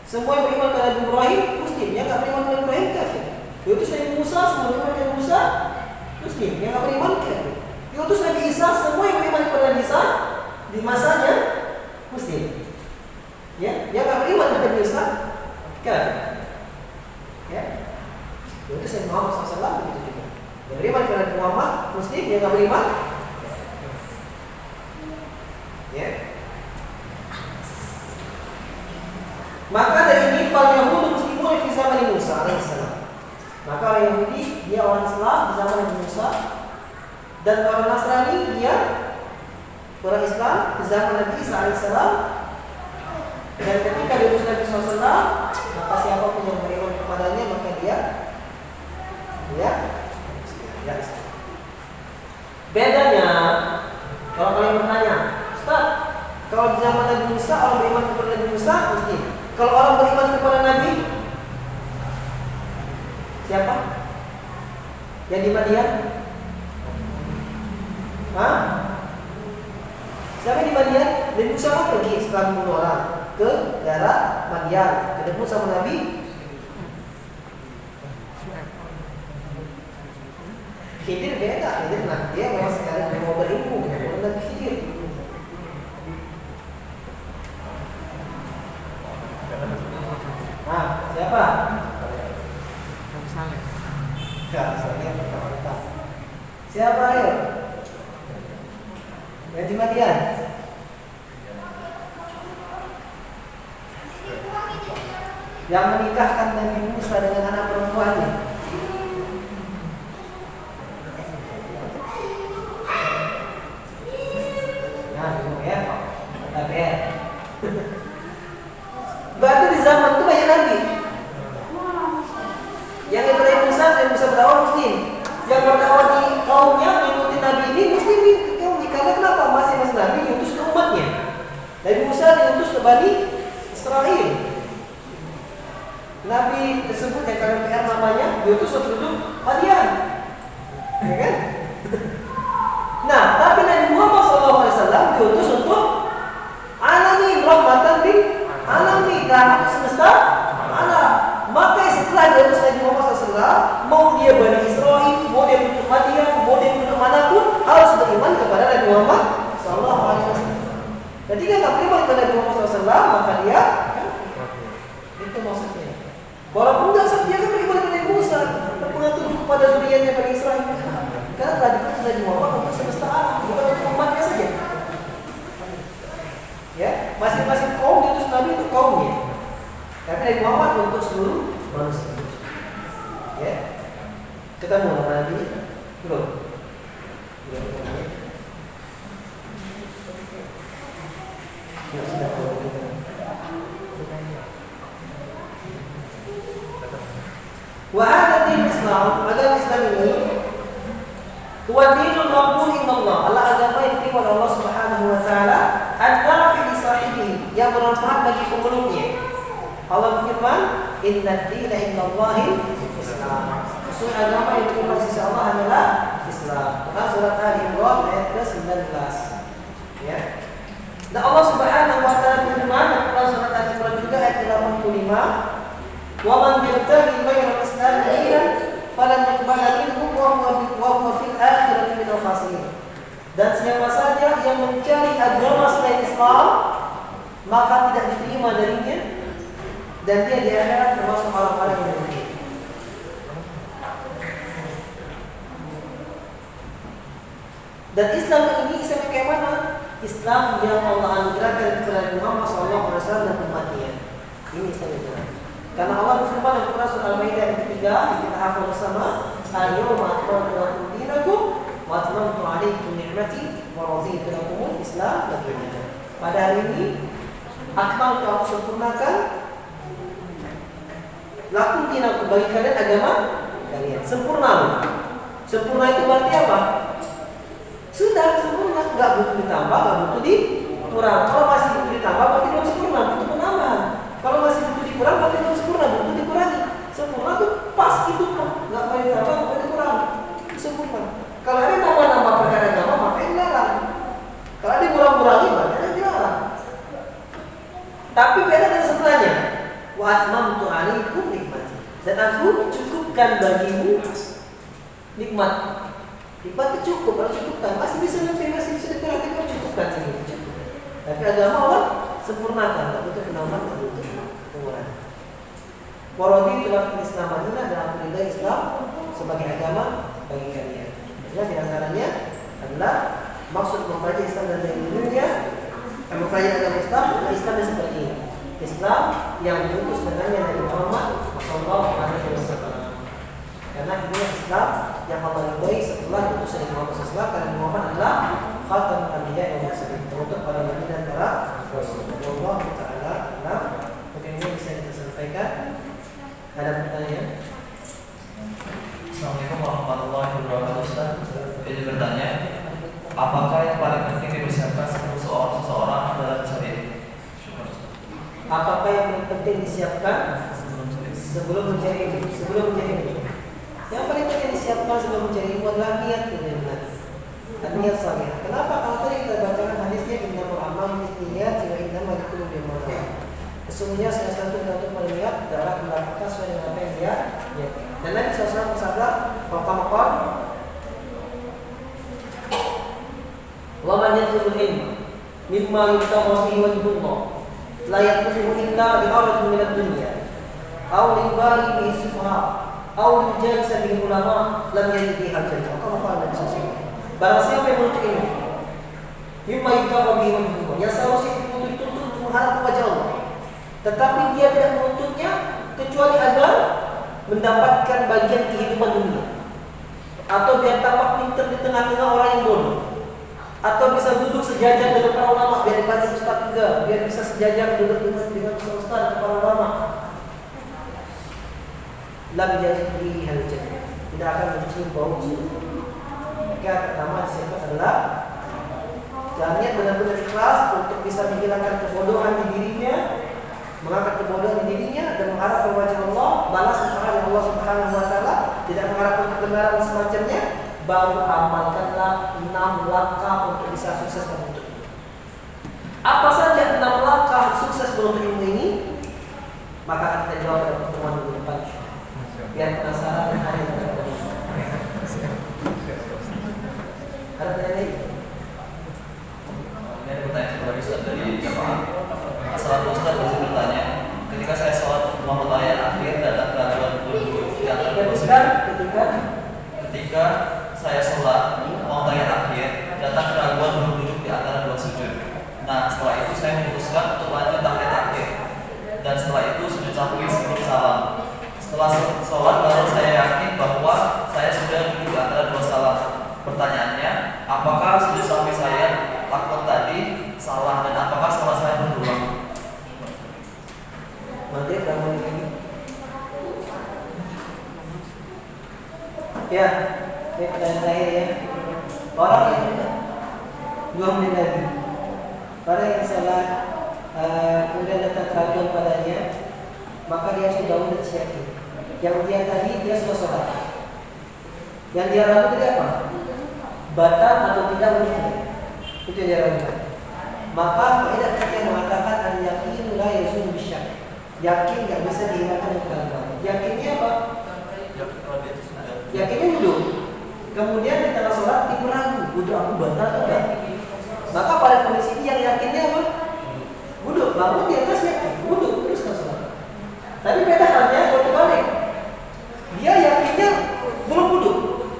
Semua yang beriman kepada Nabi Ibrahim muslim, yang tidak beriman kepada Ibrahim kafir. Diutus Nabi Musa, semua beriman kepada Musa muslim, yang tidak beriman kafir. Diutus Nabi Isa, semua yang beriman kepada Nabi Isa di masanya muslim, ya. Yang tidak beriman kepada Nabi Isa kafir, ya. Diutus Nabi Muhammad SAW begitu juga. Yang beriman kepada Nabi Muhammad muslim, yang tidak beriman, ya. Maka dari ini fal Yahudi muslimun fi zaman Musa alaihissalam. Maka orang Yahudi dia orang Islam di zaman Nabi Musa, dan orang Nasrani dia orang Islam di zaman Nabi Isa alaihissalam. Dan ketika diutus Nabi SAW, maka siapapun yang beriman kepadanya maka dia Islam. Bedanya kalau kalian bertanya, Ustaz, kalau di zaman Nabi Musa orang beriman kepada Nabi Musa muslim. Kalau orang beriman kepada Nabi siapa? Yang di Madian? Hah? Siapa di Madian? Nabi Musa kan pergi setelah membunuh orang ke daerah Madian, ketemu sama Nabi. Khidir beda, Khidir dia memang sekali mau berilmu, bukan Nabi Khidir. Nah, siapa? Nabi Saleh. Ya, saya pertama. Siapa ayo? Yang di Madian. Yang menikahkan Nabi Musa dengan anak perempuannya. Nah, ya, KPR. Berarti di zaman itu banyak nabi. Yang Nabi Musa berdakwah muslim. Yang berdakwah di kaumnya mengikuti nabi ini muslim kaumnya. Karena kenapa? Masing-masing nabi diutus ke umatnya. Nabi Musa diutus ke Bani Israel. Nabi tersebut yang kalian PR namanya diutus ke penduduk Madian. Ya kan? Nah, tapi Nabi Muhammad SAW diutus untuk alamin rahmatan lil alamin, rahmat semesta alam. Maka setelah diutus Nabi Muhammad SAW, mau dia Bani Israel, mau dia penduduk Madian, mau dia penduduk manapun, harus beriman kepada Nabi Muhammad SAW. Ketika tak beriman kepada Nabi Muhammad SAW, maka dia itu maksudnya. Nabi Muhammad untuk semesta alam, bukan untuk umatnya saja. Ya, masing-masing kaum diutus Nabi untuk kaumnya. Tapi Nabi Muhammad untuk seluruh manusia. Ya, ketemu sama Nabi belum? Belum ketemu. Ya, sudah ketemu. Wahada din Islam, agama Islam ini huwa dinul maqbul indallah, Allah agama yang diterima oleh Allah Subhanahu wa taala, an-nafi li sahibihi, yang bermanfaat bagi pemeluknya. Allah berfirman, "Inna ad-dina indallahi Islam." Sesungguhnya agama yang diterima di sisi Allah adalah Islam. Quran surat Ali Imran ayat ke-19. Ya. Dan Allah Subhanahu wa taala berfirman dalam Quran surat Ali Imran juga ayat ke-85, "Wa man yabtaghi ghayra al-islam dinan falan yuqbala minhu wa huwa fil akhirati minal khasirin." Dan siapa saja yang mencari agama selain Islam, maka tidak diterima darinya dan dia di akhirat termasuk orang-orang yang merugi. Dan Islam ini Islam kayak mana? Islam yang Allah anugerahkan kepada Muhammad SAW dan umatnya. Ini Islam itu. Karena Allah berfirman dalam Quran surah Al-Maidah ayat ketiga, kita hafal bersama, "Al-yawma akmaltu lakum dinakum wa atmamtu 'alaikum ni'mati wa raditu lakumul Islam dinan." Pada hari ini, akmaltu, aku sempurnakan lakum dinakum, bagi kalian agama kalian. Sempurna. Sempurna itu berarti apa? Sudah sempurna, nggak butuh ditambah, nggak butuh dikurang. Kalau masih butuh ditambah, berarti belum sempurna, butuh penambahan. Kalau masih butuh dikurang, berarti belum sempurna, butuh dikurangi. Sempurna itu pas itu, nggak boleh ditambah, nggak boleh dikurangi. Itu sempurna. Kalau ada nambah-nambah perkara agama, maka yang dilarang. Kalau ada kurang-kurangi, berarti ada yang dilarang. Tapi beda dengan sebelahnya. Wa atmamtu 'alaikum nikmati. Dan aku cukupkan bagimu nikmat. Nikmat itu cukup, harus cukupkan. Masih bisa lebih, masih bisa dikurang, tapi harus cukupkan sendiri. Cukup. Tapi agama Allah sempurnakan, tak butuh penambahan, tak butuh pengurangan. Waraditu lakum Islam madinah, dan aku ridai Islam sebagai agama bagi kalian. Jadi di antaranya adalah maksud mempelajari Islam dan ilmunya, mempelajari agama Islam. Islam yang seperti ini. Islam yang diutus dengannya Nabi Muhammad SAW. Karena ini Islam yang Allah ridai setelah diutus Nabi Muhammad SAW, karena Muhammad adalah khatamul anbiya wal mursalin, penutup para nabi dan para rasul. Allah Taala. Nah, mungkin ini bisa kita sampaikan. Ada pertanyaan?
Assalamualaikum warahmatullahi wabarakatuh. Ustaz, ini bertanya, apakah yang paling penting dipersiapkan sebelum seseorang dalam syariat?
Apakah yang paling penting disiapkan sebelum mencari ilmu? Yang paling penting disiapkan sebelum mencari ilmu adalah niat yang benar. Niat saleh. Kenapa? Kalau tadi kita bacakan hadisnya, innamal a'malu binniyati wa innamal likulli imrin ma nawa. Sesungguhnya salah satu tergantung pada niat, darah mendapatkan sesuai dengan apa yang dia niat. Dan Nabi SAW bersabda, "Qaqamaqan wa man yatlubul ilma mimma yubtagha fihi wajhullah la yatlubu illa bi aradin min ad-dunya aw li bali bi sifha aw yujalisa bil ulama lam yajid biha al-jannah." Qaqamaqan Nabi SAW. Barang siapa yang menuntut ilmu mimma yubtagha fihi wajhullah, yang seharusnya dituntut untuk mengharap wajah Allah, tetapi dia tidak menuntutnya kecuali agar mendapatkan bagian kehidupan dunia, atau biar tampak pintar di tengah-tengah orang yang bodoh, atau bisa duduk sejajar dengan para ulama, biar dibaca ustaz juga, biar bisa sejajar duduk dengan ustaz dan para ulama. Lam yajid hal jannah, tidak akan mencium bau surga. Maka pertama disiapkan adalah niat benar-benar ikhlas untuk bisa menghilangkan kebodohan di dirinya, mengangkat kebodohan di dirinya dan mengharap wajah Allah, balas pahala Allah Subhanahu wa taala, tidak mengharapkan kebenaran semacamnya. Baru amalkanlah 6 langkah untuk bisa sukses menuntut ilmu. Apa saja 6 langkah sukses menuntut ilmu ini? Maka akan kita jawab pada pertemuan minggu depan. Biar penasaran dan hari ini. Ada pertanyaan lagi?
Ini ada pertanyaan satu lagi Ustaz dari jamaah. Assalamualaikum Ustaz, izin bertanya. Ketika saya sholat Muhammad ayat akhir datang keraguan dulu di antara dua sujud.
Ketika
saya sholat mau tahiyat akhir datang keraguan belum duduk di antara dua sujud. Nah setelah itu saya memutuskan untuk lanjut tahiyat akhir, dan setelah itu sujud sahwi sebelum salam. Setelah sholat baru saya yakin bahwa saya sudah duduk di antara dua salam. Pertanyaannya, apakah sujud sahwi saya takut tadi salah, dan apakah salah saya berulang?
Maghrib berapa menit lagi? Ya, ini pertanyaan terakhir ya. Orang yang 2 menit lagi, orang yang salat kemudian datang keraguan padanya, maka dia sudah bangun dan yakin. Yang dia tadi dia sudah sholat. Yang dia ragu tadi apa? Batal atau tidak wudhunya? Itu yang dia ragukan. Maka kaidah fikih mengatakan al-yaqinu la yazulu bisyak. Yakin nggak bisa dihilangkan dengan keraguan. Yakinnya apa? Yakinnya wudhu. Kemudian di tengah sholat tiba ragu, wudhu aku batal atau enggak? Maka pada kondisi ini yang yakinnya apa? Wudhu. Bangun di atas yakin, wudhu terus kan sholat. Tapi beda halnya kalau terbalik. Dia yakinnya belum wudhu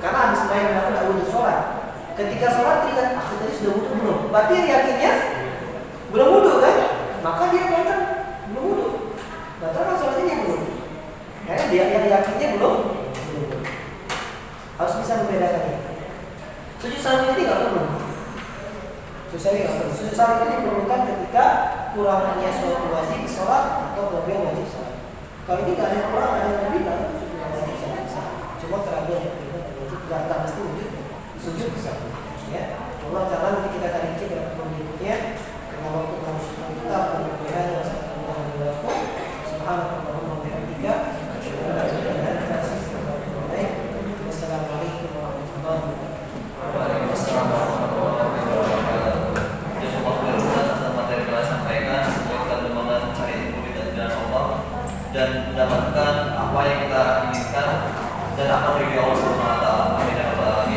karena habis main aku nggak wudhu sholat. Ketika sholat teringat, aku tadi sudah wudhu belum? Berarti yakinnya belum wudhu kan? Maka dia batal belum wudhu. Batal kan sholatnya belum. Karena dia yang yakinnya belum. Harus bisa membedakannya. Sujud sahwi ini nggak perlu. Sujud sahwi nggak perlu. Sujud sahwi ini diperlukan ketika kurangnya suatu wajib sholat atau kelebihan wajib sholat. Kalau ini nggak ada yang kurang, ada yang lebih, lalu sujud wajib sholat bisa. Cuma keraguan yang wajib nggak mesti wajib sujud bisa. Ya, Allah Taala nanti kita akan rinci dalam berikutnya. Karena waktu